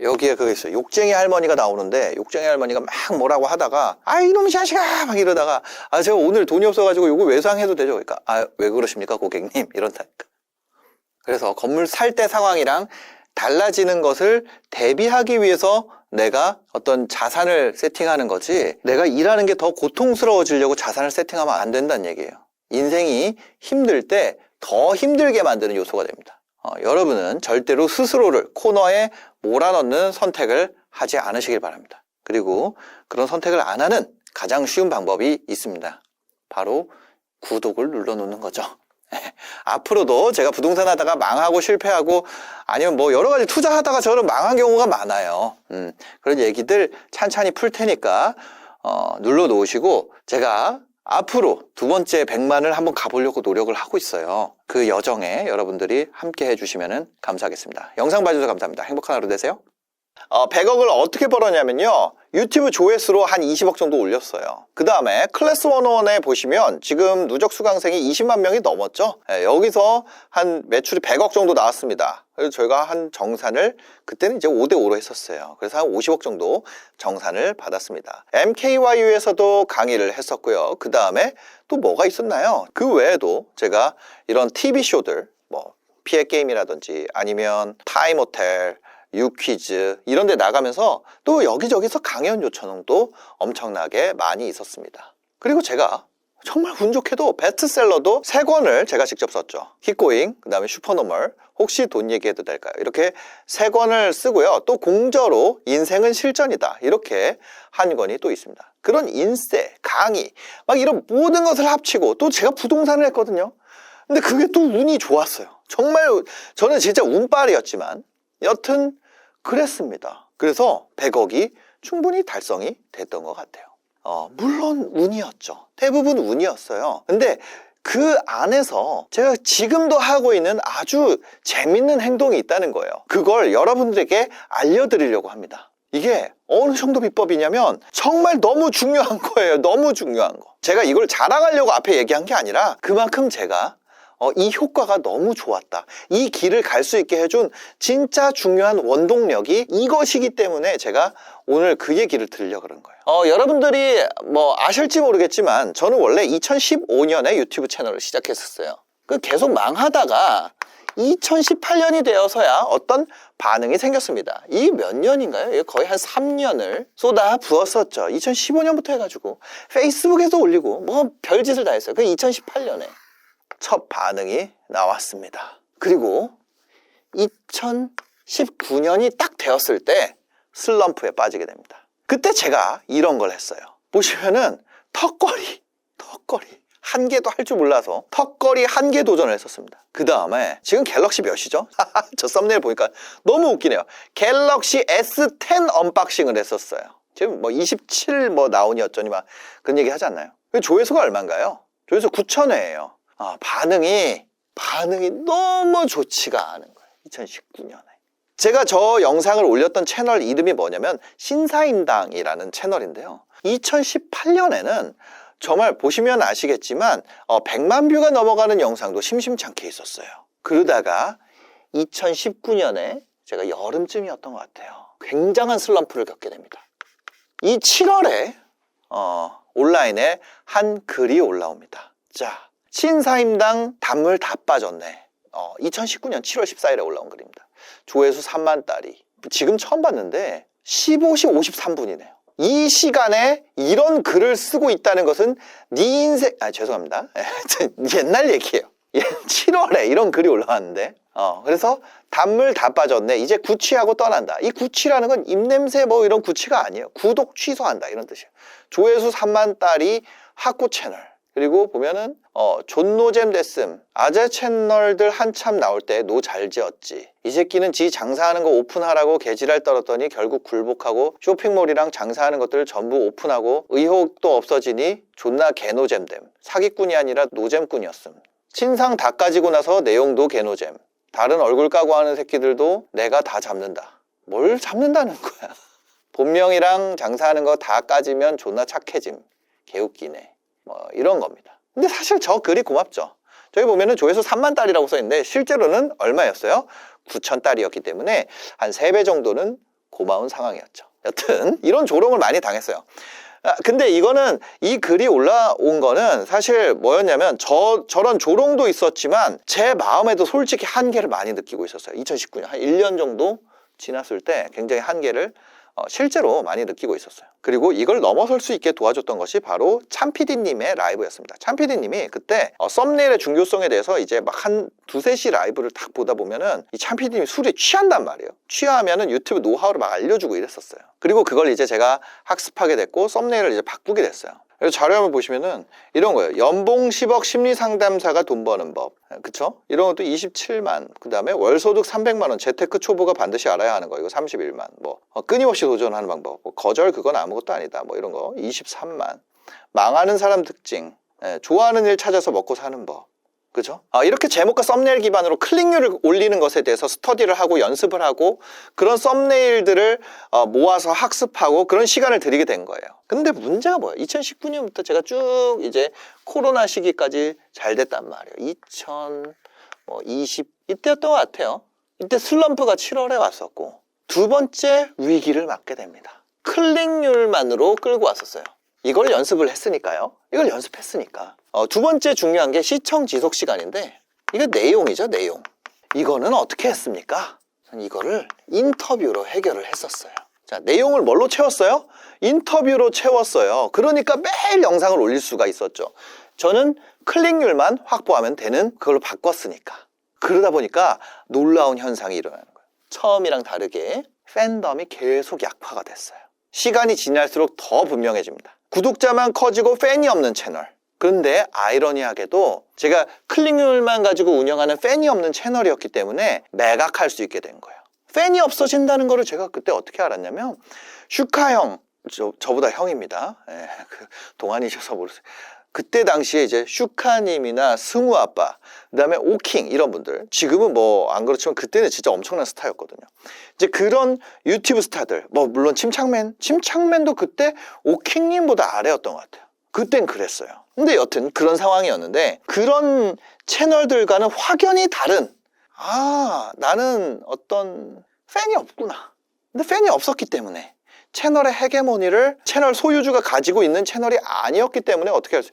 S1: 여기에 그거 있어요. 욕쟁이 할머니가 나오는데, 욕쟁이 할머니가 막 뭐라고 하다가, 이놈 자식아! 막 이러다가, 제가 오늘 돈이 없어가지고 요거 외상해도 되죠? 그러니까, 왜 그러십니까, 고객님? 이런다니까. 그래서 건물 살 때 상황이랑 달라지는 것을 대비하기 위해서 내가 어떤 자산을 세팅하는 거지, 내가 일하는 게 더 고통스러워지려고 자산을 세팅하면 안 된다는 얘기예요. 인생이 힘들 때 더 힘들게 만드는 요소가 됩니다. 여러분은 절대로 스스로를 코너에 몰아넣는 선택을 하지 않으시길 바랍니다. 그리고 그런 선택을 안 하는 가장 쉬운 방법이 있습니다. 바로 구독을 눌러놓는 거죠. 앞으로도 제가 부동산 하다가 망하고 실패하고 아니면 뭐 여러 가지 투자하다가 저는 망한 경우가 많아요. 그런 얘기들 찬찬히 풀 테니까 눌러놓으시고, 제가 앞으로 2번째 100만을 한번 가보려고 노력을 하고 있어요. 그 여정에 여러분들이 함께 해주시면 감사하겠습니다. 영상 봐주셔서 감사합니다. 행복한 하루 되세요. 100억을 어떻게 벌었냐면요, 유튜브 조회수로 한 20억 정도 올렸어요. 그 다음에 클래스 101에 보시면 지금 누적 수강생이 20만 명이 넘었죠. 여기서 한 매출이 100억 정도 나왔습니다. 그래서 저희가 한 정산을 그때는 이제 5대5로 했었어요. 그래서 한 50억 정도 정산을 받았습니다. MKYU에서도 강의를 했었고요. 그 다음에 또 뭐가 있었나요? 그 외에도 제가 이런 TV쇼들, 뭐 피해 게임이라든지 아니면 타임호텔, 유퀴즈 이런 데 나가면서 또 여기저기서 강연 요청도 엄청나게 많이 있었습니다. 그리고 제가 정말 운 좋게도 베스트셀러도 3권을 제가 직접 썼죠. 킥고잉, 그 다음에 슈퍼노멀, 혹시 돈 얘기해도 될까요? 이렇게 3권을 쓰고요. 또 공저로 인생은 실전이다, 이렇게 한 권이 또 있습니다. 그런 인세, 강의 막 이런 모든 것을 합치고 또 제가 부동산을 했거든요. 근데 그게 또 운이 좋았어요. 정말 저는 진짜 운빨이었지만 여튼 그랬습니다. 그래서 100억이 충분히 달성이 됐던 것 같아요. 물론 운이었죠. 대부분 운이었어요. 근데 그 안에서 제가 지금도 하고 있는 아주 재밌는 행동이 있다는 거예요. 그걸 여러분들에게 알려드리려고 합니다. 이게 어느 정도 비법이냐면 정말 너무 중요한 거예요. 너무 중요한 거. 제가 이걸 자랑하려고 앞에 얘기한 게 아니라 그만큼 제가 이 효과가 너무 좋았다. 이 길을 갈 수 있게 해준 진짜 중요한 원동력이 이것이기 때문에 제가 오늘 그 얘기를 들으려고 그런 거예요. 여러분들이 뭐 아실지 모르겠지만 저는 원래 2015년에 유튜브 채널을 시작했었어요. 계속 망하다가 2018년이 되어서야 어떤 반응이 생겼습니다. 이 몇 년인가요? 거의 한 3년을 쏟아 부었었죠. 2015년부터 해가지고 페이스북에도 올리고 뭐 별짓을 다 했어요. 그 2018년에 첫 반응이 나왔습니다. 그리고 2019년이 딱 되었을 때 슬럼프에 빠지게 됩니다. 그때 제가 이런 걸 했어요. 보시면은 턱걸이 한 개도 할 줄 몰라서 턱걸이 한 개 도전을 했었습니다. 그 다음에 지금 갤럭시 몇이죠? 저 썸네일 보니까 너무 웃기네요. 갤럭시 S10 언박싱을 했었어요. 지금 뭐 27 뭐 나오니 어쩌니 막 그런 얘기 하지 않나요? 조회수가 얼마인가요? 조회수 9,000회예요. 반응이 너무 좋지가 않은 거예요. 2019년에. 제가 저 영상을 올렸던 채널 이름이 뭐냐면 신사임당이라는 채널인데요. 2018년에는 정말 보시면 아시겠지만 100만 뷰가 넘어가는 영상도 심심찮게 있었어요. 그러다가 2019년에 제가 여름쯤이었던 것 같아요. 굉장한 슬럼프를 겪게 됩니다. 이 7월에 온라인에 한 글이 올라옵니다. 자, 신사임당 단물 다 빠졌네. 2019년 7월 14일에 올라온 글입니다. 조회수 3만 따리. 지금 처음 봤는데 15시 53분이네요. 이 시간에 이런 글을 쓰고 있다는 것은 네 인생... 죄송합니다. 옛날 얘기예요. 7월에 이런 글이 올라왔는데 그래서 단물 다 빠졌네. 이제 구취하고 떠난다. 이 구취라는 건 입냄새 뭐 이런 구취가 아니에요. 구독 취소한다 이런 뜻이에요. 조회수 3만 따리 학구 채널. 그리고 보면은 존노잼 됐음. 아재 채널들 한참 나올 때 노 잘 지었지. 이 새끼는 지 장사하는 거 오픈하라고 개지랄 떨었더니 결국 굴복하고 쇼핑몰이랑 장사하는 것들 전부 오픈하고 의혹도 없어지니 존나 개노잼됨. 사기꾼이 아니라 노잼꾼이었음. 친상 다 까지고 나서 내용도 개노잼. 다른 얼굴 까고 하는 새끼들도 내가 다 잡는다. 뭘 잡는다는 거야. 본명이랑 장사하는 거 다 까지면 존나 착해짐. 개웃기네. 뭐 이런 겁니다. 근데 사실 저 글이 고맙죠. 저기 보면은 조회수 3만 달이라고 써있는데 실제로는 얼마였어요? 9천 달이었기 때문에 한 3배 정도는 고마운 상황이었죠. 여튼 이런 조롱을 많이 당했어요. 근데 이거는 이 글이 올라온 거는 사실 뭐였냐면 저런 조롱도 있었지만 제 마음에도 솔직히 한계를 많이 느끼고 있었어요. 2019년 한 1년 정도 지났을 때 굉장히 한계를 실제로 많이 느끼고 있었어요. 그리고 이걸 넘어설 수 있게 도와줬던 것이 바로 참PD님의 라이브였습니다. 참PD님이 그때 썸네일의 중요성에 대해서 이제 막 한 2-3시 라이브를 딱 보다 보면은 이 참PD님이 술에 취한단 말이에요. 취하면은 유튜브 노하우를 막 알려주고 이랬었어요. 그리고 그걸 이제 제가 학습하게 됐고 썸네일을 이제 바꾸게 됐어요. 그래서 자료 한번 보시면은 이런 거예요. 연봉 10억 심리상담사가 돈 버는 법. 그쵸? 이런 것도 27만. 그 다음에 월소득 300만 원. 재테크 초보가 반드시 알아야 하는 거. 이거 31만. 뭐 끊임없이 도전하는 방법. 뭐 거절 그건 아무것도 아니다. 뭐 이런 거 23만. 망하는 사람 특징. 좋아하는 일 찾아서 먹고 사는 법. 그죠? 이렇게 제목과 썸네일 기반으로 클릭률을 올리는 것에 대해서 스터디를 하고 연습을 하고 그런 썸네일들을 모아서 학습하고 그런 시간을 들이게 된 거예요. 근데 문제가 뭐예요? 2019년부터 제가 쭉 이제 코로나 시기까지 잘 됐단 말이에요. 2020 이때였던 것 같아요. 이때 슬럼프가 7월에 왔었고 두 번째 위기를 맞게 됩니다. 클릭률만으로 끌고 왔었어요. 이걸 연습을 했으니까요. 이걸 연습했으니까. 두 번째 중요한 게 시청 지속 시간인데 이게 내용이죠, 내용. 이거는 어떻게 했습니까? 이거를 인터뷰로 해결을 했었어요. 자, 내용을 뭘로 채웠어요? 인터뷰로 채웠어요. 그러니까 매일 영상을 올릴 수가 있었죠. 저는 클릭률만 확보하면 되는 그걸로 바꿨으니까. 그러다 보니까 놀라운 현상이 일어나는 거예요. 처음이랑 다르게 팬덤이 계속 약화가 됐어요. 시간이 지날수록 더 분명해집니다. 구독자만 커지고 팬이 없는 채널. 그런데 아이러니하게도 제가 클릭률만 가지고 운영하는 팬이 없는 채널이었기 때문에 매각할 수 있게 된 거예요. 팬이 없어진다는 거를 제가 그때 어떻게 알았냐면 슈카 형, 저보다 형입니다. 동안이셔서 모르세요. 그때 당시에 이제 슈카님이나 승우 아빠, 그 다음에 오킹 이런 분들, 지금은 뭐 안 그렇지만 그때는 진짜 엄청난 스타였거든요. 이제 그런 유튜브 스타들, 뭐 물론 침착맨도 그때 오킹님보다 아래였던 것 같아요. 그땐 그랬어요. 근데 여튼 그런 상황이었는데, 그런 채널들과는 확연히 다른, 나는 어떤 팬이 없구나. 근데 팬이 없었기 때문에, 채널의 헤게모니를 채널 소유주가 가지고 있는 채널이 아니었기 때문에 어떻게 할 수,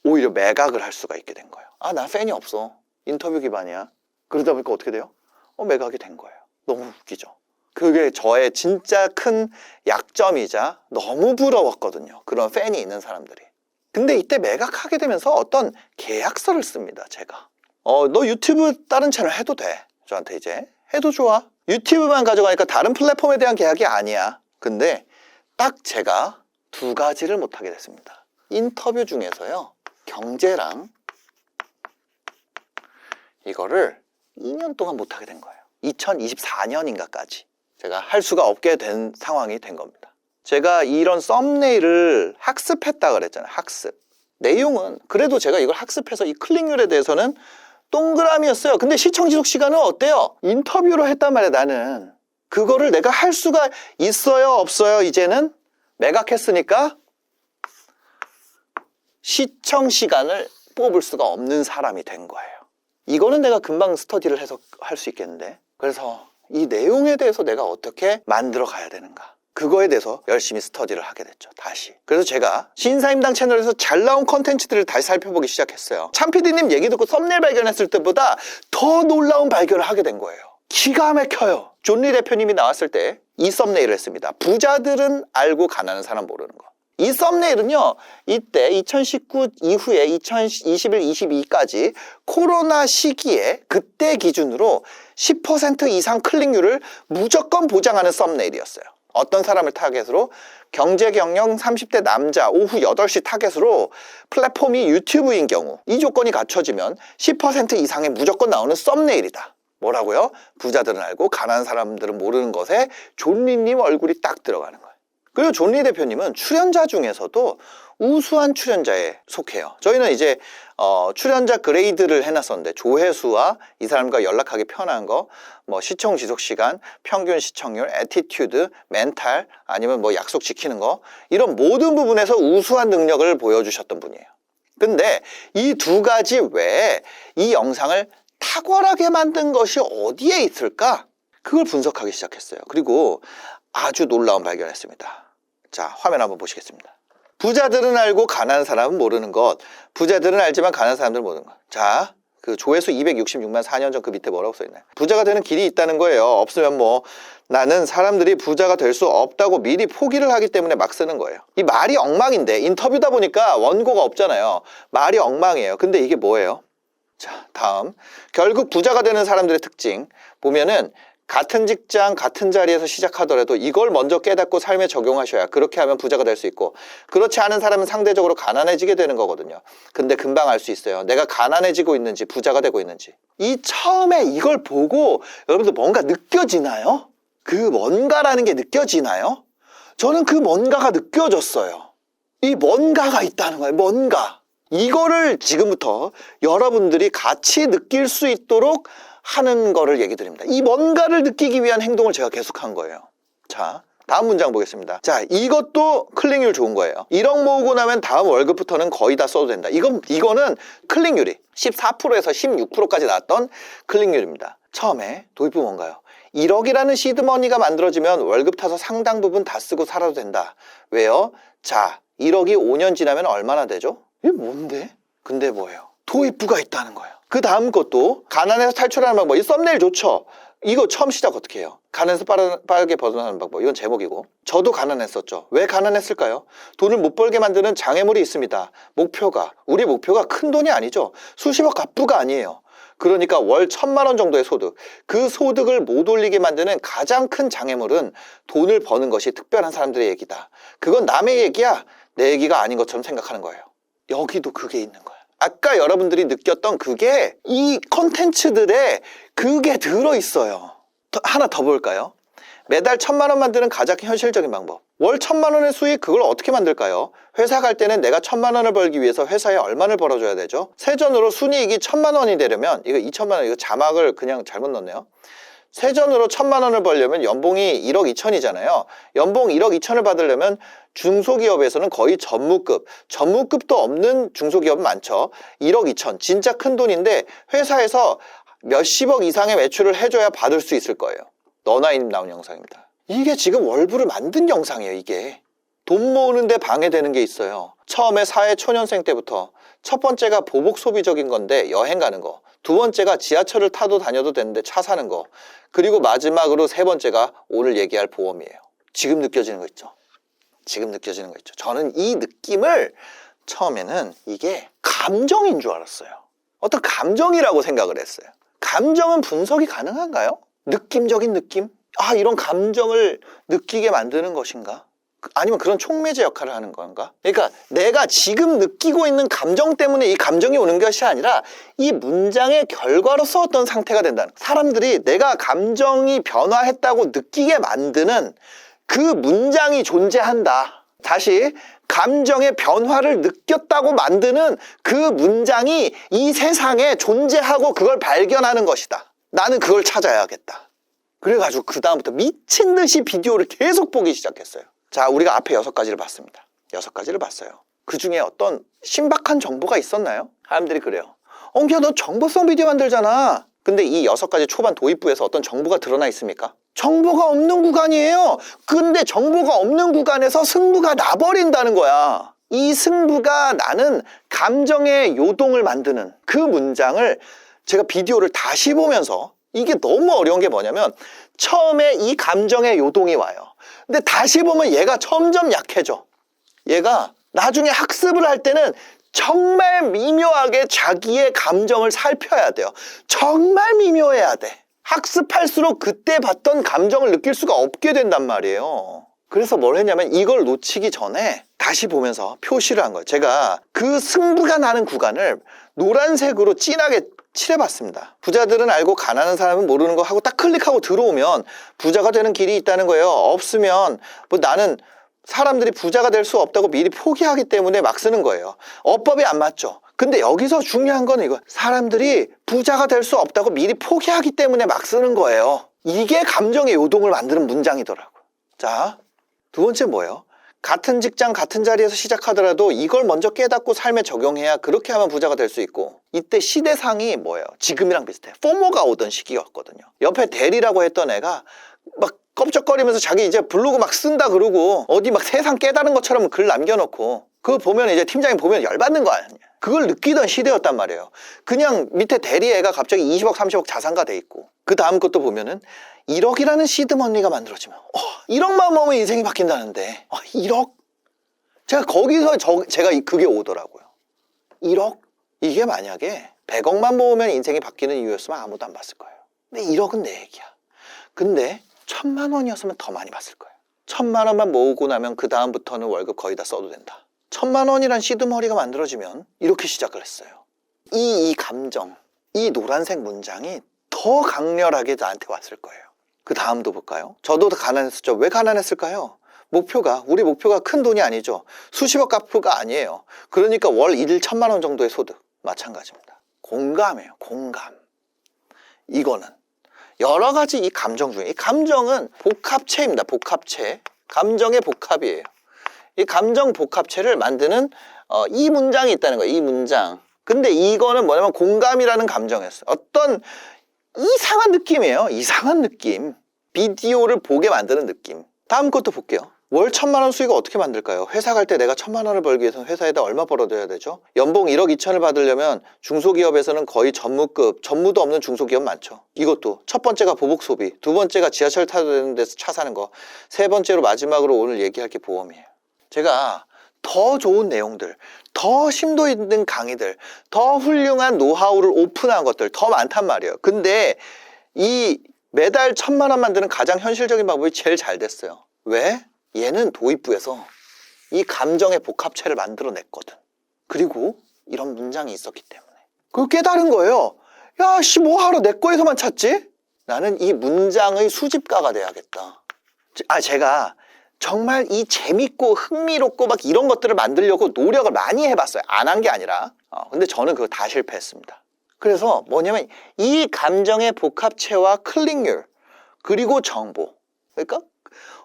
S1: 오히려 매각을 할 수가 있게 된 거예요. 나 팬이 없어. 인터뷰 기반이야. 그러다 보니까 어떻게 돼요? 매각이 된 거예요. 너무 웃기죠. 그게 저의 진짜 큰 약점이자 너무 부러웠거든요. 그런 팬이 있는 사람들이. 근데 이때 매각하게 되면서 어떤 계약서를 씁니다, 제가. 너 유튜브 다른 채널 해도 돼. 저한테 이제 해도 좋아. 유튜브만 가져가니까 다른 플랫폼에 대한 계약이 아니야. 근데 딱 제가 두 가지를 못하게 됐습니다. 인터뷰 중에서요, 경제랑 이거를 2년 동안 못하게 된 거예요. 2024년인가까지 제가 할 수가 없게 된 상황이 된 겁니다. 제가 이런 썸네일을 학습했다 그랬잖아요. 학습. 내용은 그래도 제가 이걸 학습해서 이 클릭률에 대해서는 동그라미였어요. 근데 시청 지속 시간은 어때요? 인터뷰로 했단 말이에요. 나는 그거를 내가 할 수가 있어요, 없어요? 이제는 매각했으니까 시청 시간을 뽑을 수가 없는 사람이 된 거예요. 이거는 내가 금방 스터디를 해서 할 수 있겠는데, 그래서 이 내용에 대해서 내가 어떻게 만들어 가야 되는가, 그거에 대해서 열심히 스터디를 하게 됐죠, 다시. 그래서 제가 신사임당 채널에서 잘 나온 컨텐츠들을 다시 살펴보기 시작했어요. 참PD님 얘기 듣고 썸네일 발견했을 때보다 더 놀라운 발견을 하게 된 거예요. 기가 막혀요. 존리 대표님이 나왔을 때 이 썸네일을 했습니다. 부자들은 알고 가난한 사람 모르는 거. 이 썸네일은요, 이때 2019 이후에 2021, 22까지 코로나 시기에 그때 기준으로 10% 이상 클릭률을 무조건 보장하는 썸네일이었어요. 어떤 사람을 타겟으로? 경제 경영 30대 남자 오후 8시 타겟으로 플랫폼이 유튜브인 경우 이 조건이 갖춰지면 10% 이상의 무조건 나오는 썸네일이다. 뭐라고요? 부자들은 알고 가난한 사람들은 모르는 것에 존리님 얼굴이 딱 들어가는 거예요. 그리고 존리 대표님은 출연자 중에서도 우수한 출연자에 속해요. 저희는 이제 출연자 그레이드를 해놨었는데, 조회수와 이 사람과 연락하기 편한 거, 뭐 시청 지속 시간, 평균 시청률, 애티튜드, 멘탈, 아니면 뭐 약속 지키는 거, 이런 모든 부분에서 우수한 능력을 보여주셨던 분이에요. 근데 이 두 가지 외에 이 영상을 탁월하게 만든 것이 어디에 있을까? 그걸 분석하기 시작했어요. 그리고 아주 놀라운 발견했습니다. 자, 화면 한번 보시겠습니다. 부자들은 알고 가난한 사람은 모르는 것. 부자들은 알지만 가난한 사람들은 모르는 것. 자, 그 조회수 266만 4년 전 그 밑에 뭐라고 써있나요? 부자가 되는 길이 있다는 거예요. 없으면 뭐 나는 사람들이 부자가 될 수 없다고 미리 포기를 하기 때문에 막 쓰는 거예요. 이 말이 엉망인데, 인터뷰다 보니까 원고가 없잖아요. 말이 엉망이에요. 근데 이게 뭐예요? 자, 다음. 결국 부자가 되는 사람들의 특징 보면은, 같은 직장, 같은 자리에서 시작하더라도 이걸 먼저 깨닫고 삶에 적용하셔야, 그렇게 하면 부자가 될 수 있고, 그렇지 않은 사람은 상대적으로 가난해지게 되는 거거든요. 근데 금방 알 수 있어요. 내가 가난해지고 있는지 부자가 되고 있는지. 이 처음에 이걸 보고 여러분들 뭔가 느껴지나요? 그 뭔가라는 게 느껴지나요? 저는 그 뭔가가 느껴졌어요. 이 뭔가가 있다는 거예요. 뭔가. 이거를 지금부터 여러분들이 같이 느낄 수 있도록 하는 거를 얘기 드립니다. 이 뭔가를 느끼기 위한 행동을 제가 계속한 거예요. 자, 다음 문장 보겠습니다. 자, 이것도 클릭률 좋은 거예요. 1억 모으고 나면 다음 월급부터는 거의 다 써도 된다. 이거는 클릭률이 14%에서 16%까지 나왔던 클릭률입니다. 처음에 도입부 뭔가요? 1억이라는 시드머니가 만들어지면 월급 타서 상당 부분 다 쓰고 살아도 된다. 왜요? 자, 1억이 5년 지나면 얼마나 되죠? 이게 뭔데? 근데 뭐예요? 도입부가 있다는 거예요. 그 다음 것도 가난에서 탈출하는 방법. 이 썸네일 좋죠? 이거 처음 시작 어떻게 해요? 가난에서 빠르게 벗어나는 방법. 이건 제목이고. 저도 가난했었죠. 왜 가난했을까요? 돈을 못 벌게 만드는 장애물이 있습니다. 우리 목표가 큰 돈이 아니죠. 수십억 갑부가 아니에요. 그러니까 월 1,000만 원 정도의 소득. 그 소득을 못 올리게 만드는 가장 큰 장애물은 돈을 버는 것이 특별한 사람들의 얘기다. 그건 남의 얘기야. 내 얘기가 아닌 것처럼 생각하는 거예요. 여기도 그게 있는 거예요. 아까 여러분들이 느꼈던 그게 이 컨텐츠들에 그게 들어있어요. 하나 더 볼까요? 매달 1,000만 원 만드는 가장 현실적인 방법. 월 1,000만 원의 수익, 그걸 어떻게 만들까요? 회사 갈 때는 내가 1,000만 원을 벌기 위해서 회사에 얼마를 벌어줘야 되죠? 세전으로 순이익이 1,000만 원이 되려면, 이거 2,000만 원, 이거 자막을 그냥 잘못 넣었네요. 세전으로 1,000만 원을 벌려면 연봉이 1억 2천이잖아요. 연봉 1억 2천을 받으려면 중소기업에서는 거의 전무급도 없는 중소기업은 많죠. 1억 2천, 진짜 큰 돈인데 회사에서 몇십억 이상의 매출을 해줘야 받을 수 있을 거예요. 너나이님 나온 영상입니다. 이게 지금 월부를 만든 영상이에요. 이게 돈 모으는데 방해되는 게 있어요. 처음에 사회 초년생 때부터 첫 번째가 보복 소비적인 건데 여행 가는 거, 두 번째가 지하철을 타도 다녀도 되는데 차 사는 거, 그리고 마지막으로 세 번째가 오늘 얘기할 보험이에요. 지금 느껴지는 거 있죠? 지금 느껴지는 거 있죠? 저는 이 느낌을 처음에는 이게 감정인 줄 알았어요. 어떤 감정이라고 생각을 했어요. 감정은 분석이 가능한가요? 느낌적인 느낌? 아, 이런 감정을 느끼게 만드는 것인가? 아니면 그런 촉매제 역할을 하는 건가? 그러니까 내가 지금 느끼고 있는 감정 때문에 이 감정이 오는 것이 아니라 이 문장의 결과로서 어떤 상태가 된다는, 사람들이 내가 감정이 변화했다고 느끼게 만드는 그 문장이 존재한다. 다시, 감정의 변화를 느꼈다고 만드는 그 문장이 이 세상에 존재하고 그걸 발견하는 것이다. 나는 그걸 찾아야겠다. 그래가지고 그 다음부터 미친 듯이 비디오를 계속 보기 시작했어요. 자, 우리가 앞에 6가지를 봤습니다. 6가지를 봤어요. 그 중에 어떤 신박한 정보가 있었나요? 사람들이 그래요. 엉기야, 너 정보성 비디오 만들잖아. 근데 이 6가지 초반 도입부에서 어떤 정보가 드러나 있습니까? 정보가 없는 구간이에요. 근데 정보가 없는 구간에서 승부가 나버린다는 거야. 이 승부가 나는 감정의 요동을 만드는 그 문장을 제가 비디오를 다시 보면서, 이게 너무 어려운 게 뭐냐면 처음에 이 감정의 요동이 와요. 근데 다시 보면 얘가 점점 약해져. 얘가 나중에 학습을 할 때는 정말 미묘하게 자기의 감정을 살펴야 돼요. 정말 미묘해야 돼. 학습할수록 그때 봤던 감정을 느낄 수가 없게 된단 말이에요. 그래서 뭘 했냐면 이걸 놓치기 전에 다시 보면서 표시를 한 거예요. 제가 그 승부가 나는 구간을 노란색으로 진하게 칠해봤습니다. 부자들은 알고 가난한 사람은 모르는 거 하고 딱 클릭하고 들어오면 부자가 되는 길이 있다는 거예요. 없으면 뭐 나는 사람들이 부자가 될 수 없다고 미리 포기하기 때문에 막 쓰는 거예요. 어법이 안 맞죠. 근데 여기서 중요한 건 이거, 사람들이 부자가 될 수 없다고 미리 포기하기 때문에 막 쓰는 거예요. 이게 감정의 요동을 만드는 문장이더라고요. 자, 두 번째 뭐예요? 같은 직장 같은 자리에서 시작하더라도 이걸 먼저 깨닫고 삶에 적용해야, 그렇게 하면 부자가 될 수 있고, 이때 시대상이 뭐예요? 지금이랑 비슷해. 포모가 오던 시기였거든요. 옆에 대리라고 했던 애가 막 껍적거리면서 자기 이제 블로그 막 쓴다 그러고 어디 막 세상 깨달은 것처럼 글 남겨놓고, 그거 보면 이제 팀장이 보면 열받는 거 아니야. 그걸 느끼던 시대였단 말이에요. 그냥 밑에 대리 애가 갑자기 20억 30억 자산가 돼 있고, 그 다음 것도 보면은 1억이라는 시드머니가 만들어지면 1억만 모으면 인생이 바뀐다는데 1억? 제가 거기서 제가 그게 오더라고요. 1억? 이게 만약에 100억만 모으면 인생이 바뀌는 이유였으면 아무도 안 봤을 거예요. 근데 1억은 내 얘기야. 근데 1,000만 원이었으면 더 많이 봤을 거예요. 1,000만 원만 모으고 나면 그 다음부터는 월급 거의 다 써도 된다. 1,000만 원이란 시드머니가 만들어지면 이렇게 시작을 했어요. 이 감정, 이 노란색 문장이 더 강렬하게 나한테 왔을 거예요. 그 다음도 볼까요? 저도 가난했었죠. 왜 가난했을까요? 우리 목표가 큰 돈이 아니죠. 수십억 갚부가 아니에요. 그러니까 월 1,000만 원 정도의 소득. 마찬가지입니다. 공감이에요. 공감. 이거는 여러 가지 이 감정 중에, 이 감정은 복합체입니다. 복합체. 감정의 복합이에요. 이 감정 복합체를 만드는 이 문장이 있다는 거예요. 이 문장. 근데 이거는 뭐냐면 공감이라는 감정이었어요. 어떤 이상한 느낌이에요. 이상한 느낌. 비디오를 보게 만드는 느낌. 다음 것도 볼게요. 월 1,000만 원 수익을 어떻게 만들까요? 회사 갈 때 내가 1,000만 원을 벌기 위해서는 회사에다 얼마 벌어둬야 되죠? 연봉 1억 2천을 받으려면 중소기업에서는 거의 전무도 없는 중소기업 많죠. 이것도 첫 번째가 보복 소비, 두 번째가 지하철 타도 되는 데서 차 사는 거, 세 번째로 마지막으로 오늘 얘기할 게 보험이에요. 제가 더 좋은 내용들, 더 심도 있는 강의들, 더 훌륭한 노하우를 오픈한 것들 더 많단 말이에요. 근데 이 매달 1,000만 원 만드는 가장 현실적인 방법이 제일 잘 됐어요. 왜? 얘는 도입부에서 이 감정의 복합체를 만들어냈거든. 그리고 이런 문장이 있었기 때문에 그걸 깨달은 거예요. 야, 뭐하러 내 거에서만 찾지? 나는 이 문장의 수집가가 돼야겠다. 제가 정말 이 재밌고 흥미롭고 막 이런 것들을 만들려고 노력을 많이 해봤어요. 안 한 게 아니라. 근데 저는 그거 다 실패했습니다. 그래서 뭐냐면 이 감정의 복합체와 클릭률 그리고 정보, 그러니까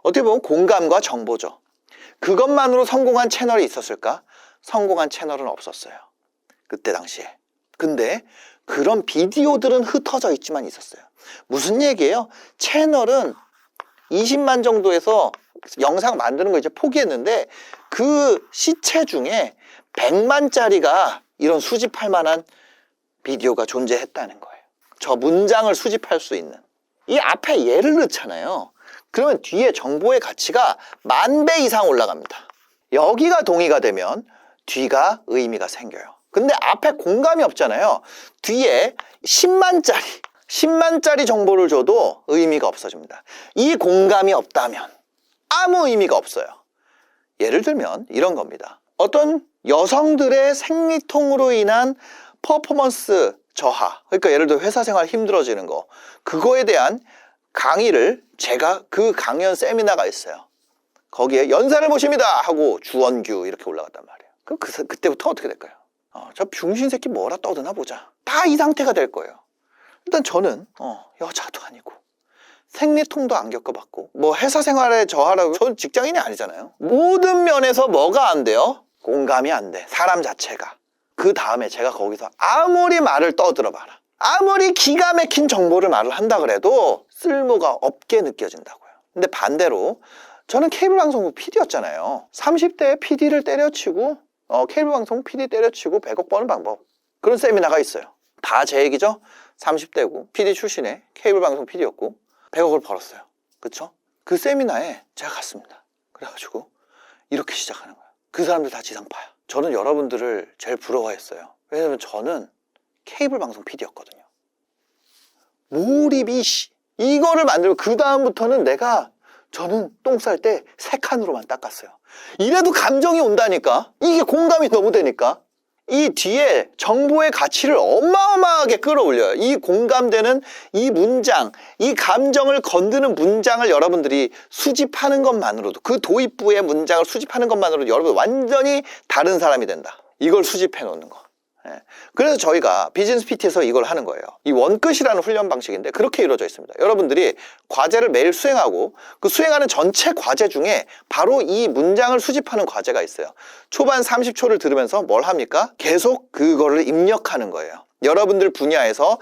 S1: 어떻게 보면 공감과 정보죠. 그것만으로 성공한 채널이 있었을까? 성공한 채널은 없었어요. 그때 당시에. 근데 그런 비디오들은 흩어져 있지만 있었어요. 무슨 얘기예요? 채널은 20만 정도에서 영상 만드는 거 이제 포기했는데 그 시체 중에 100만짜리가 이런 수집할 만한 비디오가 존재했다는 거예요. 저 문장을 수집할 수 있는. 이 앞에 예를 넣잖아요. 그러면 뒤에 정보의 가치가 10,000배 이상 올라갑니다. 여기가 동의가 되면 뒤가 의미가 생겨요. 근데 앞에 공감이 없잖아요. 뒤에 10만짜리 정보를 줘도 의미가 없어집니다. 이 공감이 없다면 아무 의미가 없어요. 예를 들면 이런 겁니다. 어떤 여성들의 생리통으로 인한 퍼포먼스 저하, 그러니까 예를 들어 회사 생활 힘들어지는 거, 그거에 대한 강의를 제가 그 강연 세미나가 있어요. 거기에 연사를 모십니다 하고 주원규 이렇게 올라갔단 말이에요. 그럼 그때부터 어떻게 될까요? 저 병신 새끼 뭐라 떠드나 보자. 다 이 상태가 될 거예요. 일단 저는 여자도 아니고 생리통도 안 겪어봤고 뭐 회사 생활에 저하라고, 저는 직장인이 아니잖아요. 모든 면에서 뭐가 안 돼요? 공감이 안 돼. 사람 자체가. 그 다음에 제가 거기서 아무리 말을 떠들어봐라, 아무리 기가 막힌 정보를 말을 한다 그래도 쓸모가 없게 느껴진다고요. 근데 반대로 저는 케이블 방송국 PD였잖아요. 30대에 PD를 때려치고 케이블 방송 PD 때려치고 100억 버는 방법, 그런 세미나가 있어요. 다 제 얘기죠. 30대고 PD 출신의 케이블 방송 PD였고 100억을 벌었어요. 그쵸? 그 세미나에 제가 갔습니다. 그래가지고 이렇게 시작하는 거예요. 그 사람들 다 지상파야. 저는 여러분들을 제일 부러워했어요. 왜냐면 저는 케이블 방송 PD였거든요. 몰입이 이거를 만들고 그 다음부터는 저는 똥 쌀 때 3칸으로만 닦았어요. 이래도 감정이 온다니까. 이게 공감이 너무 되니까. 이 뒤에 정보의 가치를 어마어마하게 끌어올려요. 이 공감되는 이 문장, 이 감정을 건드는 문장을 여러분들이 수집하는 것만으로도, 그 도입부의 문장을 수집하는 것만으로도 여러분 완전히 다른 사람이 된다. 이걸 수집해 놓는 거. 그래서 저희가 비즈니스 PT에서 이걸 하는 거예요. 이 원끝이라는 훈련 방식인데 그렇게 이루어져 있습니다. 여러분들이 과제를 매일 수행하고 그 수행하는 전체 과제 중에 바로 이 문장을 수집하는 과제가 있어요. 초반 30초를 들으면서 뭘 합니까? 계속 그거를 입력하는 거예요. 여러분들 분야에서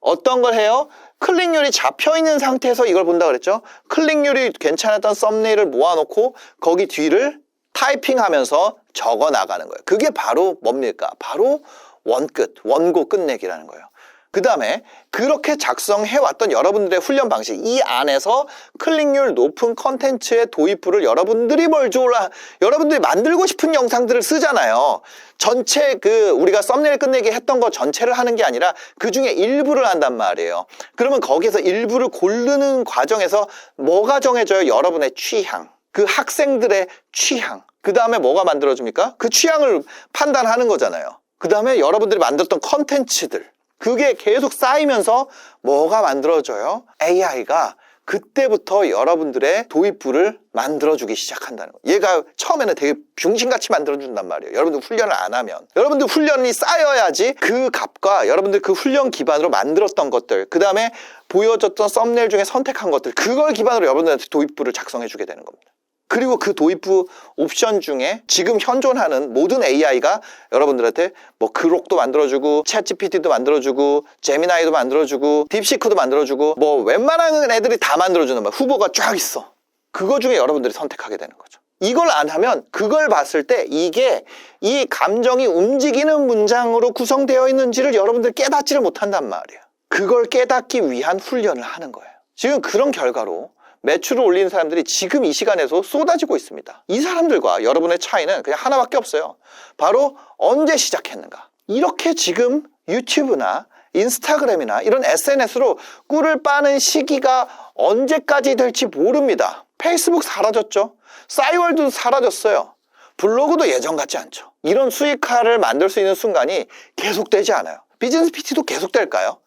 S1: 어떤 걸 해요? 클릭률이 잡혀있는 상태에서 이걸 본다 그랬죠? 클릭률이 괜찮았던 썸네일을 모아놓고 거기 뒤를 타이핑하면서 적어 나가는 거예요. 그게 바로 뭡니까? 바로 원고 끝내기라는 거예요. 그 다음에 그렇게 작성해왔던 여러분들의 훈련 방식, 이 안에서 클릭률 높은 컨텐츠의 도입부를 여러분들이 여러분들이 만들고 싶은 영상들을 쓰잖아요. 전체 우리가 썸네일 끝내기 했던 거 전체를 하는 게 아니라 그 중에 일부를 한단 말이에요. 그러면 거기서 일부를 고르는 과정에서 뭐가 정해져요? 여러분의 취향, 그 학생들의 취향. 그 다음에 뭐가 만들어줍니까? 그 취향을 판단하는 거잖아요. 그 다음에 여러분들이 만들었던 컨텐츠들, 그게 계속 쌓이면서 뭐가 만들어져요? AI가 그때부터 여러분들의 도입부를 만들어주기 시작한다는 거예요. 얘가 처음에는 되게 병신같이 만들어준단 말이에요. 여러분들 훈련을 안 하면. 여러분들 훈련이 쌓여야지 그 값과 여러분들 그 훈련 기반으로 만들었던 것들, 그 다음에 보여줬던 썸네일 중에 선택한 것들, 그걸 기반으로 여러분들한테 도입부를 작성해주게 되는 겁니다. 그리고 그 도입부 옵션 중에 지금 현존하는 모든 AI가 여러분들한테 뭐 그록도 만들어주고 챗GPT도 만들어주고 제미나이도 만들어주고 딥시크도 만들어주고 뭐 웬만한 애들이 다 만들어주는 거야. 후보가 쫙 있어. 그거 중에 여러분들이 선택하게 되는 거죠. 이걸 안 하면 그걸 봤을 때 이게 이 감정이 움직이는 문장으로 구성되어 있는지를 여러분들이 깨닫지를 못한단 말이에요. 그걸 깨닫기 위한 훈련을 하는 거예요. 지금 그런 결과로 매출을 올리는 사람들이 지금 이 시간에서 쏟아지고 있습니다. 이 사람들과 여러분의 차이는 그냥 하나밖에 없어요. 바로 언제 시작했는가. 이렇게 지금 유튜브나 인스타그램이나 이런 SNS로 꿀을 빠는 시기가 언제까지 될지 모릅니다. 페이스북 사라졌죠. 싸이월드도 사라졌어요. 블로그도 예전 같지 않죠. 이런 수익화를 만들 수 있는 순간이 계속되지 않아요. 비즈니스 PT도 계속될까요?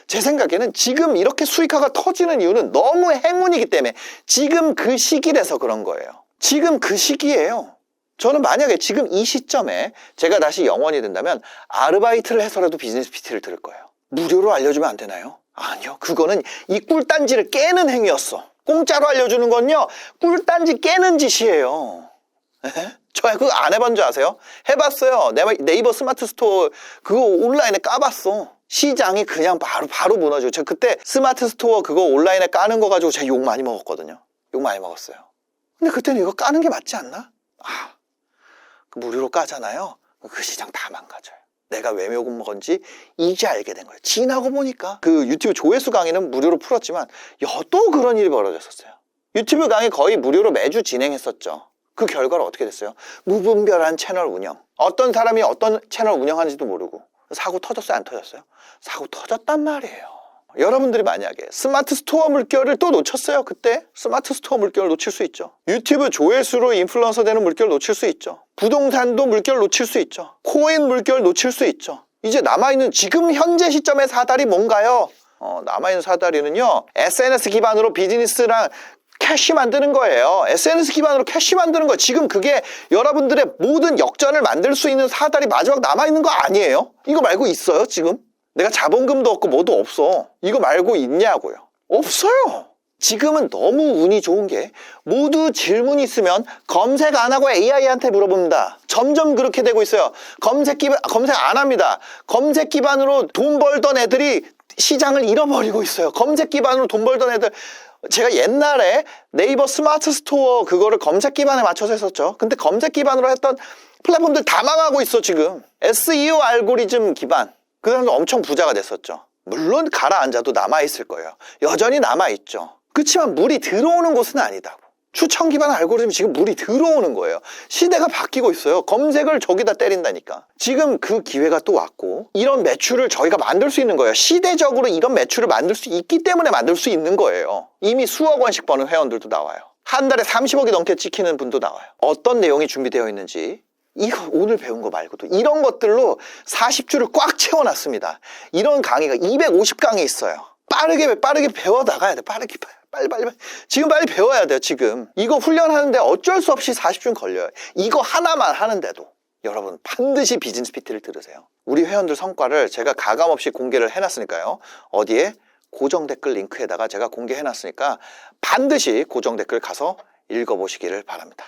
S1: 제 생각에는 지금 이렇게 수익화가 터지는 이유는 너무 행운이기 때문에 지금 그 시기라서 그런 거예요. 지금 그 시기예요. 저는 만약에 지금 이 시점에 제가 다시 영원이 된다면 아르바이트를 해서라도 비즈니스 PT를 들을 거예요. 무료로 알려주면 안 되나요? 아니요. 그거는 이 꿀단지를 깨는 행위였어. 공짜로 알려주는 건요, 꿀단지 깨는 짓이에요. 저 그거 안 해본 줄 아세요? 해봤어요. 네이버 스마트 스토어 그거 온라인에 까봤어. 시장이 그냥 바로 무너지고. 제가 그때 스마트 스토어 그거 온라인에 까는 거 가지고 제가 욕 많이 먹었거든요. 욕 많이 먹었어요. 근데 그때는 이거 까는 게 맞지 않나? 무료로 까잖아요. 그 시장 다 망가져요. 내가 왜 욕을 먹은지 이제 알게 된 거예요. 지나고 보니까 그 유튜브 조회수 강의는 무료로 풀었지만 또 그런 일이 벌어졌었어요. 유튜브 강의 거의 무료로 매주 진행했었죠. 그 결과로 어떻게 됐어요? 무분별한 채널 운영. 어떤 사람이 어떤 채널 운영하는지도 모르고. 사고 터졌어요? 안 터졌어요? 사고 터졌단 말이에요. 여러분들이 만약에 스마트 스토어 물결을 또 놓쳤어요. 그때 스마트 스토어 물결을 놓칠 수 있죠. 유튜브 조회수로 인플루언서 되는 물결 놓칠 수 있죠. 부동산도 물결 놓칠 수 있죠. 코인 물결 놓칠 수 있죠. 이제 남아있는 지금 현재 시점의 사다리 뭔가요? 남아있는 사다리는요, SNS 기반으로 비즈니스랑 캐시 만드는 거예요. SNS 기반으로 캐시 만드는 거. 지금 그게 여러분들의 모든 역전을 만들 수 있는 사다리 마지막 남아있는 거 아니에요? 이거 말고 있어요 지금? 내가 자본금도 없고 뭐도 없어. 이거 말고 있냐고요? 없어요. 지금은 너무 운이 좋은 게 모두 질문이 있으면 검색 안 하고 AI한테 물어봅니다. 점점 그렇게 되고 있어요. 검색 안 합니다. 검색 기반으로 돈 벌던 애들이 시장을 잃어버리고 있어요. 검색 기반으로 돈 벌던 애들. 제가 옛날에 네이버 스마트 스토어 그거를 검색 기반에 맞춰서 했었죠. 근데 검색 기반으로 했던 플랫폼들 다 망하고 있어 지금. SEO 알고리즘 기반. 그 사람도 엄청 부자가 됐었죠. 물론 가라앉아도 남아있을 거예요. 여전히 남아있죠. 그렇지만 물이 들어오는 곳은 아니다고. 추천 기반 알고리즘이 지금 물이 들어오는 거예요. 시대가 바뀌고 있어요. 검색을 저기다 때린다니까. 지금 그 기회가 또 왔고 이런 매출을 저희가 만들 수 있는 거예요. 시대적으로 이런 매출을 만들 수 있기 때문에 만들 수 있는 거예요. 이미 수억 원씩 버는 회원들도 나와요. 한 달에 30억이 넘게 찍히는 분도 나와요. 어떤 내용이 준비되어 있는지 이거 오늘 배운 거 말고도 이런 것들로 40주를 꽉 채워놨습니다. 이런 강의가 250강이 있어요. 빠르게 배워 나가야 돼. 빨리. 지금 빨리 배워야 돼요, 지금. 이거 훈련하는데 어쩔 수 없이 40분 걸려요. 이거 하나만 하는데도. 여러분, 반드시 비즈니스 PT를 들으세요. 우리 회원들 성과를 제가 가감없이 공개를 해놨으니까요. 어디에? 고정 댓글 링크에다가 제가 공개해놨으니까 반드시 고정 댓글 가서 읽어보시기를 바랍니다.